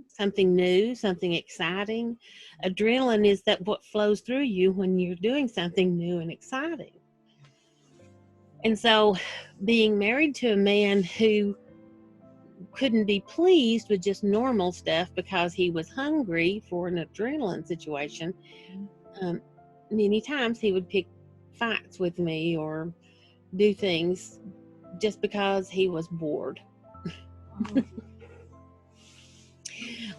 something new, something exciting. Adrenaline is that what flows through you when you're doing something new and exciting. And so being married to a man who couldn't be pleased with just normal stuff because he was hungry for an adrenaline situation, many times he would pick fights with me or do things just because he was bored.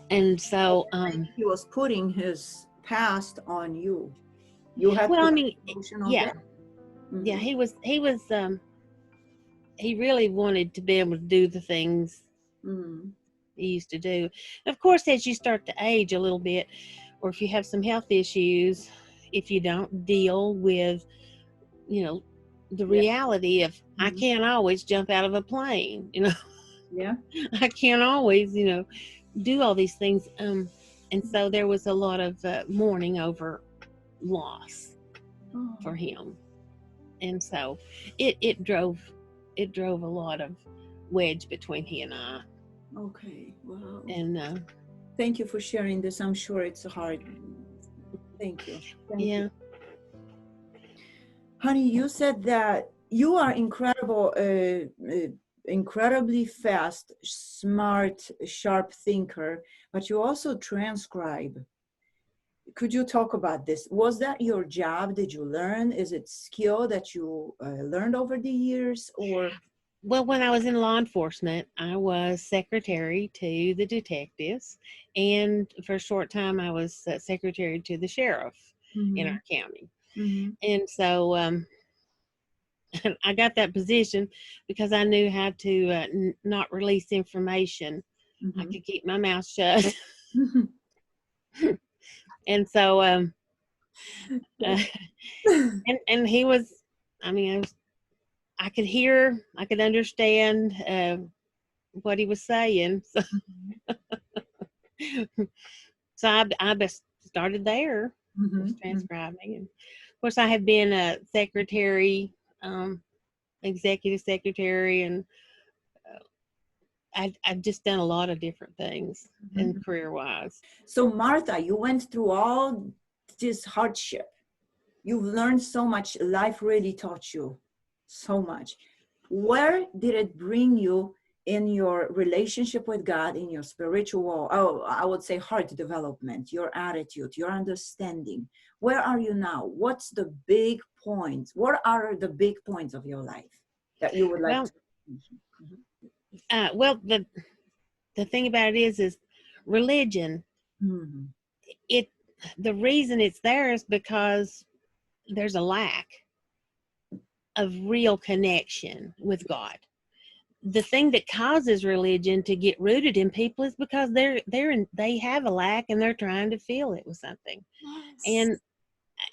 And so he was putting his past on you. You had well, I mean, yeah. Yeah, he really wanted to be able to do the things he used to do. Of course, as you start to age a little bit, or if you have some health issues, if you don't deal with, the reality of I can't always jump out of a plane, I can't always, do all these things. And so there was a lot of mourning over loss for him. And so it drove a lot of wedge between he and I. Okay, wow. And thank you for sharing this. I'm sure it's hard. Thank you. Thank you. Honey, you said that you are incredibly fast, smart, sharp thinker, but you also transcribe. Could you talk about this? Was that your job? Did you learn? Is it skill that you learned over the years, or? Well, when I was in law enforcement, I was secretary to the detectives, and for a short time, I was secretary to the sheriff in our county. And so I got that position because I knew how to not release information. I could keep my mouth shut. And so, and he was, I mean, I could hear, I could understand what he was saying. So I just started there, transcribing. And of course, I have been a secretary, executive secretary, and I've just done a lot of different things and career-wise. So Martha, you went through all this hardship. You've learned so much. Life really taught you so much. Where did it bring you in your relationship with God, in your spiritual, I would say heart development, your attitude, your understanding? Where are you now? What's the big points? What are the big points of your life that you would like to mention? Well, the thing about it is religion. The reason it's there is because there's a lack of real connection with God. The thing that causes religion to get rooted in people is because they have a lack and they're trying to fill it with something. Yes.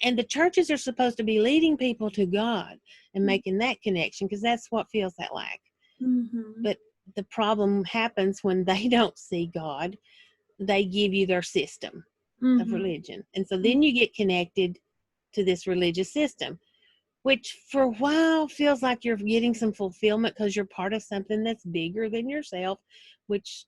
And the churches are supposed to be leading people to God and making that connection, because that's what fills that lack. But the problem happens when they don't see God. They give you their system of religion. And so then you get connected to this religious system, which for a while feels like you're getting some fulfillment because you're part of something that's bigger than yourself, which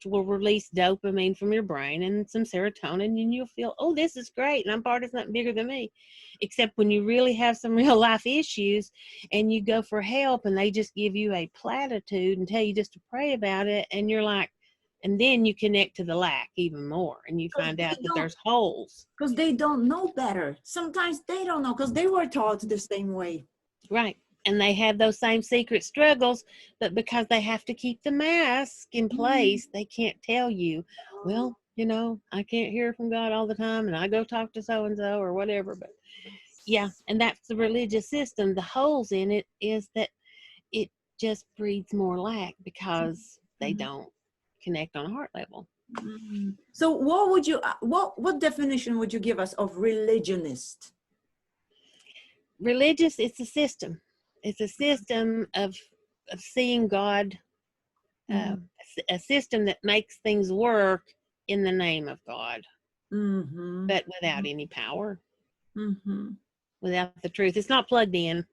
will release dopamine from your brain and some serotonin, and you'll feel, oh, this is great, and I'm part of something bigger than me. Except when you really have some real life issues and you go for help and they just give you a platitude and tell you just to pray about it, and you're like, and then you connect to the lack even more, and you find out that there's holes. Because they don't know better. Sometimes they don't know because they were taught the same way. Right. And they have those same secret struggles, but because they have to keep the mask in place, they can't tell you, well, you know, I can't hear from God all the time, and I go talk to so-and-so or whatever. But yeah, and that's the religious system. The holes in it is that it just breeds more lack because they don't connect on a heart level. So what would you, what definition would you give us of religionist? Religious, it's a system. It's a system of seeing God, a system that makes things work in the name of God, but without any power, without the truth. It's not plugged in.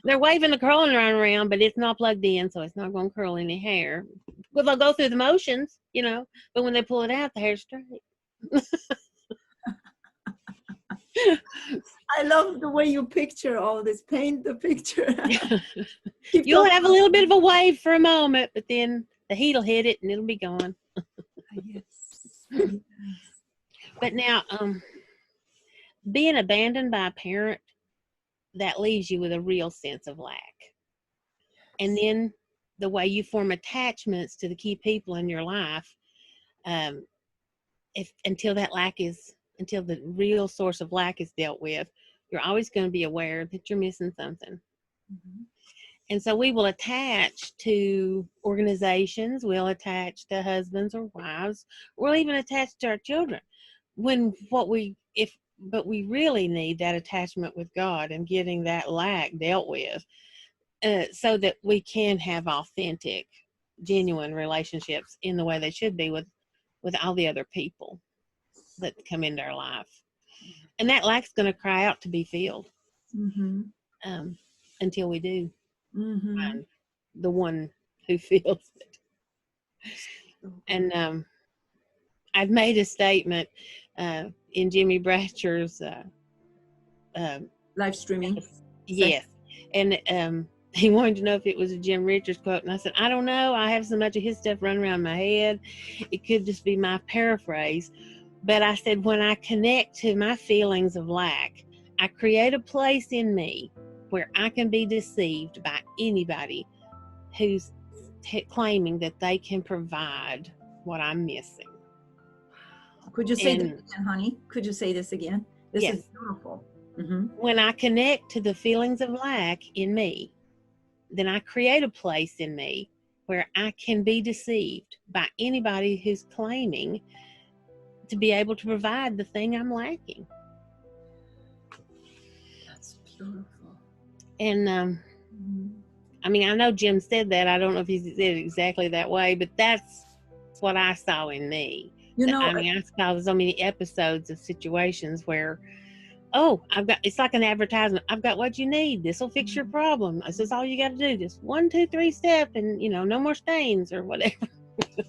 They're waving the curling iron around, but it's not plugged in, so it's not going to curl any hair. Well, they'll go through the motions, you know, but when they pull it out, the hair's straight. I love the way you picture all this. Paint the picture. You'll have a little bit of a wave for a moment, but then the heat will hit it and it'll be gone. Yes. But now, being abandoned by a parent, that leaves you with a real sense of lack. And then the way you form attachments to the key people in your life, until the real source of lack is dealt with, you're always going to be aware that you're missing something. And so we will attach to organizations, we'll attach to husbands or wives, we'll even attach to our children. But we really need that attachment with God and getting that lack dealt with, so that we can have authentic, genuine relationships in the way they should be with all the other people that come into our life. And that lack's going to cry out to be filled, until we do find the one who fills it. And I've made a statement in Jimmy Bratcher's live streaming. Yes. And he wanted to know if it was a Jim Richards quote. And I said, I don't know. I have so much of his stuff running around my head. It could just be my paraphrase. But I said, when I connect to my feelings of lack, I create a place in me where I can be deceived by anybody who's claiming that they can provide what I'm missing. Could you say this again, honey? Could you say this again? This is beautiful. When I connect to the feelings of lack in me, then I create a place in me where I can be deceived by anybody who's claiming to be able to provide the thing I'm lacking. That's beautiful. And I mean, I know Jim said that. I don't know if he said it exactly that way, but that's what I saw in me. You know, I mean, I saw so many episodes of situations where, it's like an advertisement. I've got what you need. This will fix your problem. This is all you got to do. Just 1, 2, 3 step, and no more stains or whatever.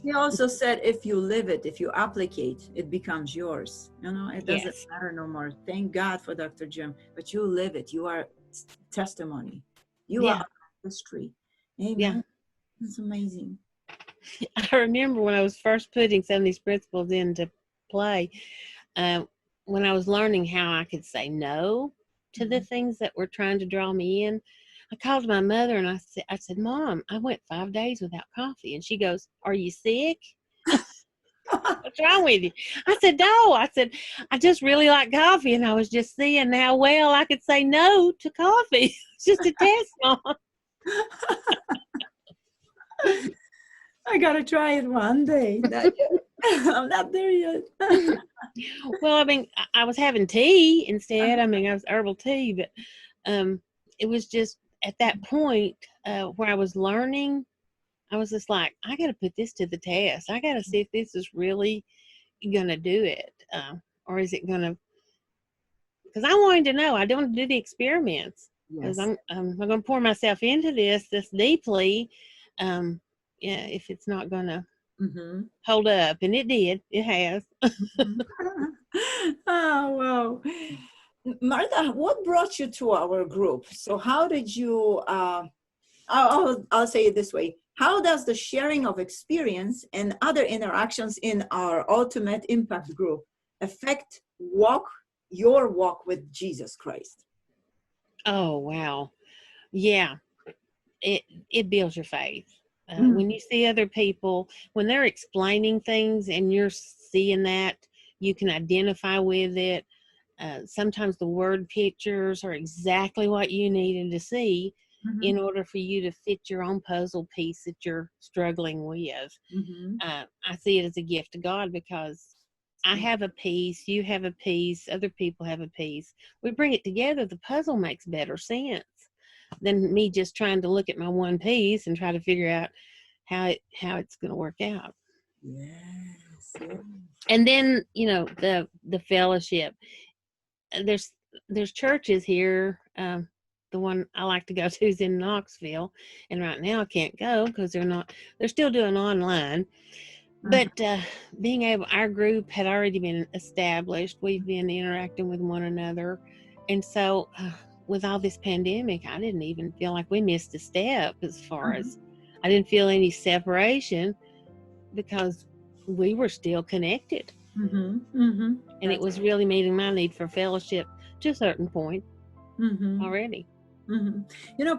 He also said, if you live it, if you applicate, it becomes yours. It doesn't matter no more. Thank God for Dr. Jim, but you live it. You are testimony. You are history. Amen. Yeah. That's amazing. I remember when I was first putting some of these principles into play, when I was learning how I could say no to the things that were trying to draw me in, I called my mother and I said, Mom, I went 5 days without coffee. And she goes, are you sick? What's wrong with you? I said, no. I said, I just really like coffee. And I was just seeing how well I could say no to coffee. It's just a test, Mom. I got to try it one day. Not yet. I'm not there yet. Well, I mean, I was having tea instead. I mean, I was herbal tea, but it was just at that point where I was learning, I was just like, I got to put this to the test. I got to see if this is really going to do it. or is it going to, because I wanted to know. I don't want to do the experiments because Yes. I'm going to pour myself into this deeply. Yeah, if it's not going to hold up, and it did, it has. Oh, wow. Martha, what brought you to our group? So how did you, I'll say it this way. How does the sharing of experience and other interactions in our Ultimate Impact group affect your walk with Jesus Christ? Oh, wow. Yeah, it builds your faith. When you see other people, when they're explaining things and you're seeing that, you can identify with it. Sometimes the word pictures are exactly what you needed to see in order for you to fit your own puzzle piece that you're struggling with. I see it as a gift to God because I have a piece, you have a piece, other people have a piece. We bring it together, the puzzle makes better sense than me just trying to look at my one piece and try to figure out how it's going to work out. Yes. And then, the fellowship. There's churches here. The one I like to go to is in Knoxville, and right now I can't go because they're still doing online. But our group had already been established. We've been interacting with one another, and so with all this pandemic, I didn't even feel like we missed a step as far as I didn't feel any separation because we were still connected. And it was really meeting my need for fellowship to a certain point already.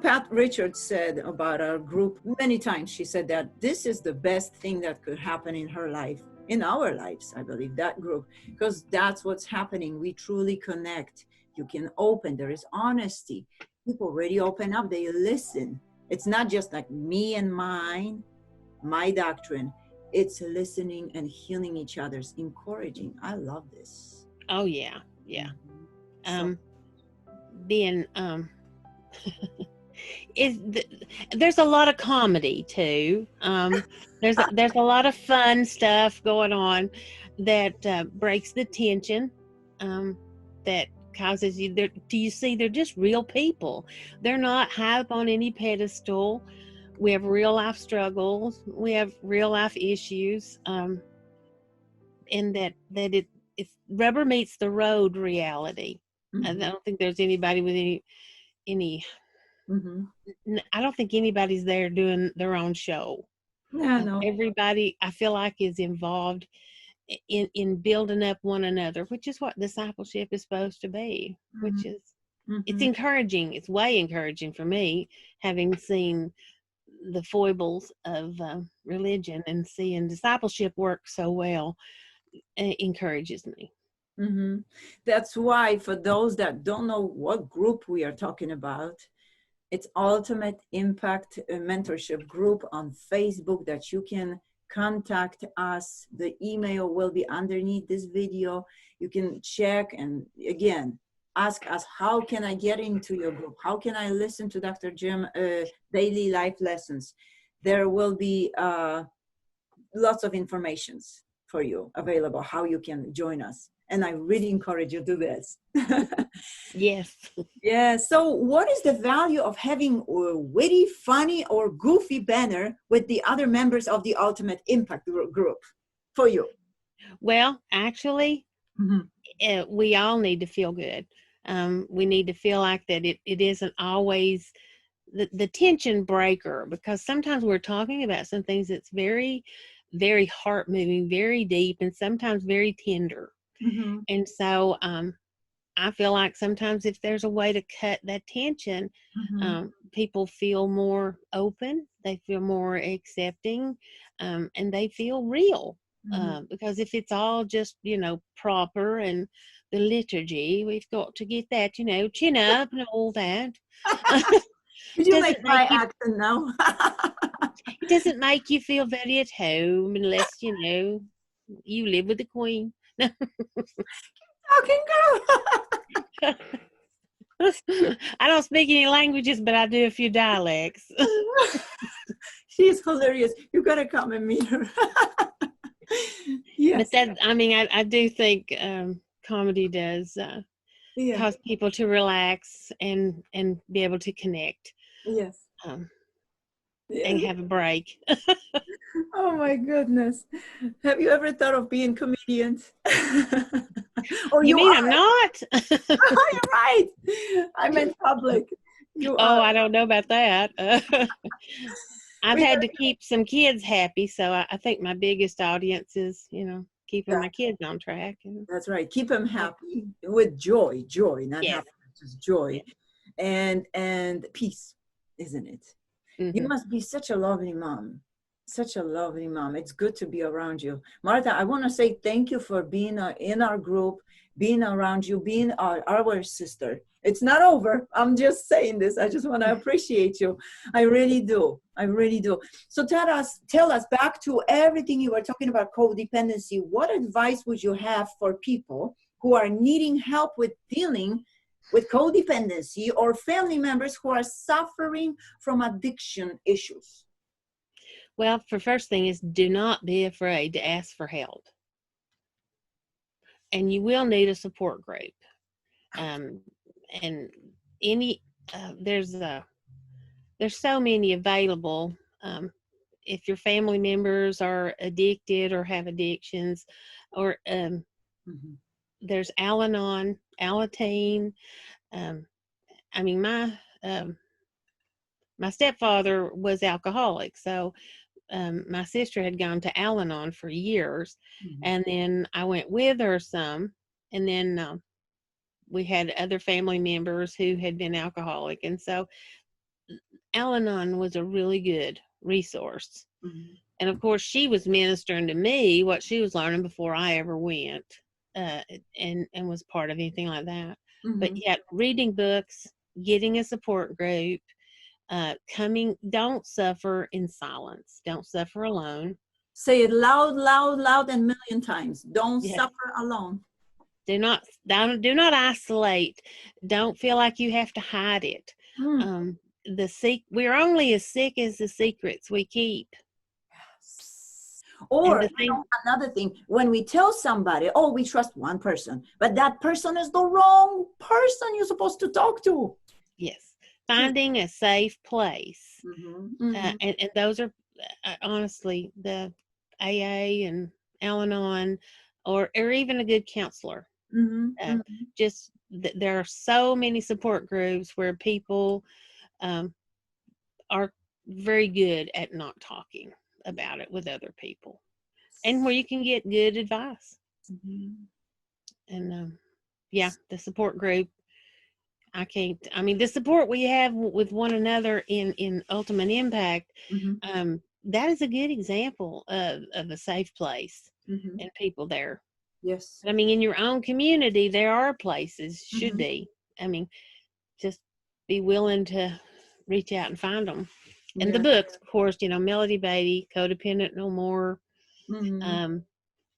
Pat Richards said about our group many times, she said that this is the best thing that could happen in her life, in our lives, I believe, that group, because that's what's happening. We truly connect. You can open, there is honesty. People really open up, they listen. It's not just like me and my doctrine. It's listening and healing each other's, encouraging. I love this. Oh yeah. Being there's a lot of comedy too. There's a lot of fun stuff going on that breaks the tension, that causes you there. Do you see? They're just real people. They're not high up on any pedestal. We have real life struggles. We have real life issues, and it's rubber meets the road reality. I don't think there's anybody with any. I don't think anybody's there doing their own show. No. Everybody, I feel like, is involved in building up one another, which is what discipleship is supposed to be. Which is, it's encouraging. It's way encouraging for me, having seen the foibles of religion and seeing discipleship work so well. It encourages me. That's why, for those that don't know what group we are talking about, it's Ultimate Impact Mentorship Group on Facebook that you can contact us. The email will be underneath this video. You can check and, again, ask us, how can I get into your group? How can I listen to Dr. Jim daily life lessons? There will be lots of informations for you available, how you can join us. And I really encourage you to do this. Yes. Yeah. So what is the value of having a witty, funny, or goofy banner with the other members of the Ultimate Impact group for you? Well, actually, we all need to feel good. We need to feel like that it isn't always the tension breaker, because sometimes we're talking about some things that's very, very heart moving, very deep, and sometimes very tender. And so I feel like sometimes if there's a way to cut that tension, people feel more open, they feel more accepting, and they feel real. Because if it's all just, proper and the liturgy, we've got to get that, chin up and all that. Did you make my accent now? It doesn't make you feel very at home unless, you live with the Queen. Talking girl. I don't speak any languages, but I do a few dialects. She's hilarious. You gotta come and meet her. Yes. But I do think comedy does Yeah. cause people to relax and be able to connect Yes. um, and Yes. have a break. Oh my goodness. Have you ever thought of being comedians? Or You you mean are? I'm not? You're right. I meant public. You Oh, are. I don't know about that. I've We had are. to keep some kids happy, so I think my biggest audience is, keeping my kids on track. And That's right. Keep them yeah. happy with joy, not Yes. happiness, just joy Yes. and peace, isn't it? You Mm-hmm. must be such a lovely mom. Such a lovely mom. It's good to be around you. Martha, I want to say thank you for being in our group, being around you, being our sister. It's not over. I'm just saying this. I just want to appreciate you. I really do. I really do. So tell us back to everything you were talking about codependency. What advice would you have for people who are needing help with dealing with codependency or family members who are suffering from addiction issues? Well, the first thing is do not be afraid to ask for help. And you will need a support group. And any there's so many available. If your family members are addicted or have addictions, or Mhm. there's Al-Anon, Alateen. I mean, my stepfather was alcoholic, so my sister had gone to Al-Anon for years, Mhm. and then I went with her some, and then we had other family members who had been alcoholic, and so Al-Anon was a really good resource. Mhm. And of course, she was ministering to me what she was learning before I ever went, uh, and was part of anything like that. But Mhm. yet, reading books, getting a support group, don't suffer in silence. Don't suffer alone. Say it loud, loud, loud, and million times. Don't Yes. suffer alone. Do not isolate. Don't feel like you have to hide it. Mm. We're only as sick as the secrets we keep. And Or the thing, another thing, when we tell somebody, oh, we trust one person, but that person is the wrong person you're supposed to talk to. yes, finding a safe place. Mhm. Mhm. And those are honestly the AA and Al-Anon, or even a good counselor. Mhm. Uh, Mhm. there are so many support groups where people are very good at not talking about it with other people, and where you can get good advice. Mhm. And the support group. The support we have with one another in Ultimate Impact, Mhm. that is a good example of a safe place Mhm. and people there. Yes. But in your own community, there are places, should Mhm. be. Just be willing to reach out and find them. And the Yeah. books, of course, Melody Beatty, Codependent No More, Mhm. um,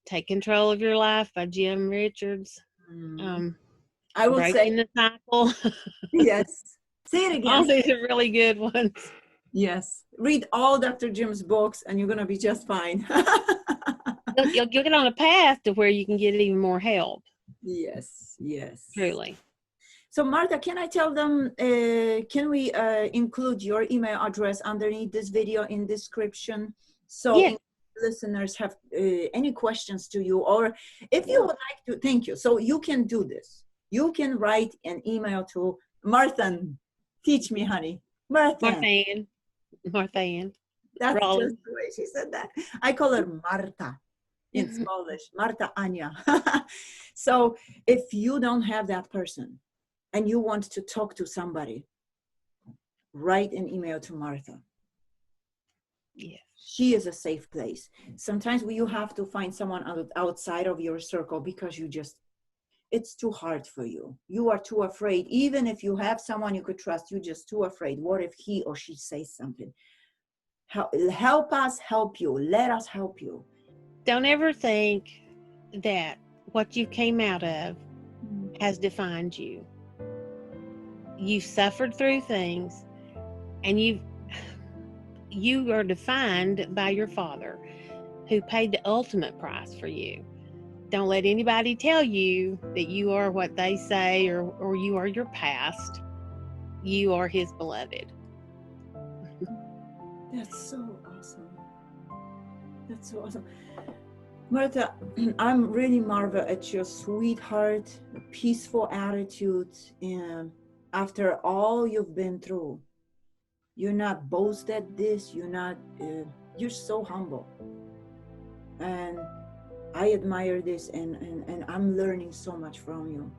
Take Control of Your Life by Jim Richards, Mhm. I will say Breaking the Cycle. yes. Say it again. All these are really good ones. Yes. Read all Dr. Jim's books and you're going to be just fine. You'll get on a path to where you can get even more help. Yes. Yes. Truly. So Martha, can I tell them, can we include your email address underneath this video in description? So Yes. in listeners have any questions to you, or if you would like to, thank you. So you can do this. You can write an email to Marthann. Teach me, honey. Marthann. Marthann That's just Rawlings. the way she said that. I call her Marta in Polish, Marta Ania. So if you don't have that person and you want to talk to somebody, write an email to Martha. Yes. She is a safe place. Sometimes you have to find someone outside of your circle because it's too hard for you. You are too afraid. Even if you have someone you could trust, you're just too afraid. What if he or she says something? Help us help you. Let us help you. Don't ever think that what you came out of has defined you. You've suffered through things, and you are defined by your Father, who paid the ultimate price for you. Don't let anybody tell you that you are what they say or you are your past. You are his beloved. That's so awesome. That's so awesome. Martha, I'm really marvel at your sweetheart, peaceful attitude, and after all you've been through. You're not boast at this, you're so humble. And I admire this, and I'm learning so much from you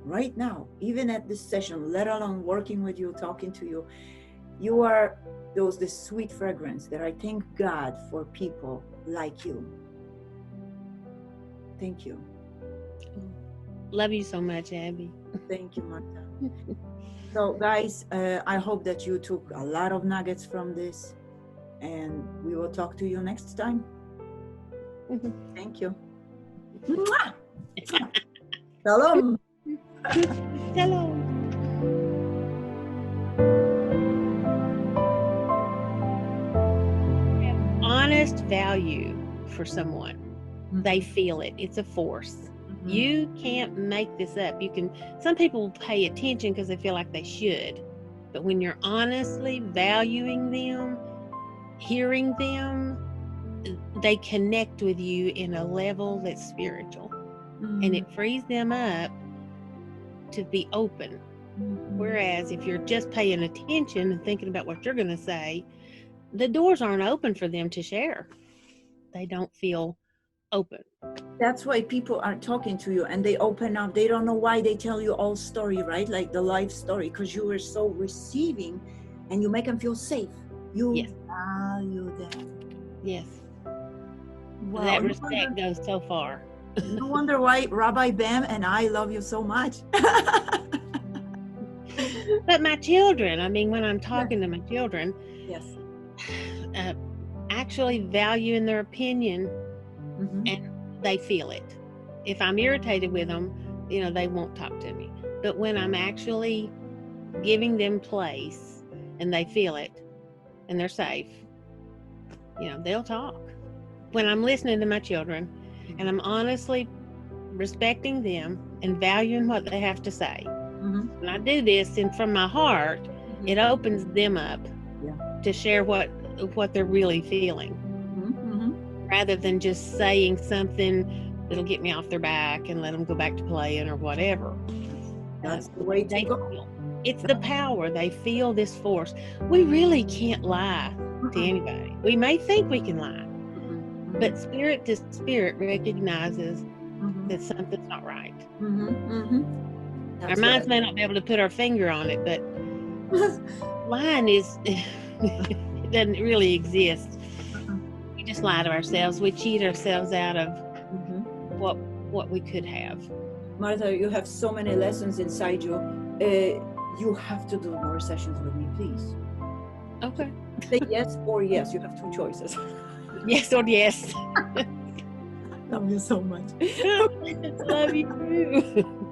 right now, even at this session, let alone working with you, talking to you. You are this sweet fragrance that I thank God for people like you. Thank you. Love you so much, Abby. Thank you, Martha. So guys, I hope that you took a lot of nuggets from this, and we will talk to you next time. Thank you. Shalom. Shalom. Honest value for someone. They feel it. It's a force. You can't make this up. Some people pay attention because they feel like they should. But when you're honestly valuing them, hearing them, they connect with you in a level that's spiritual. And it frees them up to be open. Whereas if you're just paying attention and thinking about what you're going to say, the doors aren't open for them to share. They don't feel open. That's why people are talking to you and they open up. They don't know why they tell you all story, right? Like the life story, because you were so receiving and you make them feel safe. You value them. Yes. Wow. That respect goes so far. No wonder why Rabbi Bam and I love you so much. But my children, when I'm talking to my children, actually valuing their opinion, and they feel it. If I'm irritated with them, they won't talk to me. But when I'm actually giving them place and they feel it and they're safe, they'll talk. When I'm listening to my children and I'm honestly respecting them and valuing what they have to say, when I do this and from my heart, it opens them up to share what they're really feeling, rather than just saying something that'll get me off their back and let them go back to playing or whatever. That's the way to go. It's the power. They feel this force. We really can't lie to anybody. We may think we can lie, but spirit to spirit recognizes that something's not right. Our minds may not be able to put our finger on it, but lying it doesn't really exist. We just lie to ourselves. We cheat ourselves out of what we could have. Martha, you have so many lessons inside you. You have to do more sessions with me, please. Okay. Say yes or yes. You have two choices. Yes or yes. Love you so much. Love you too.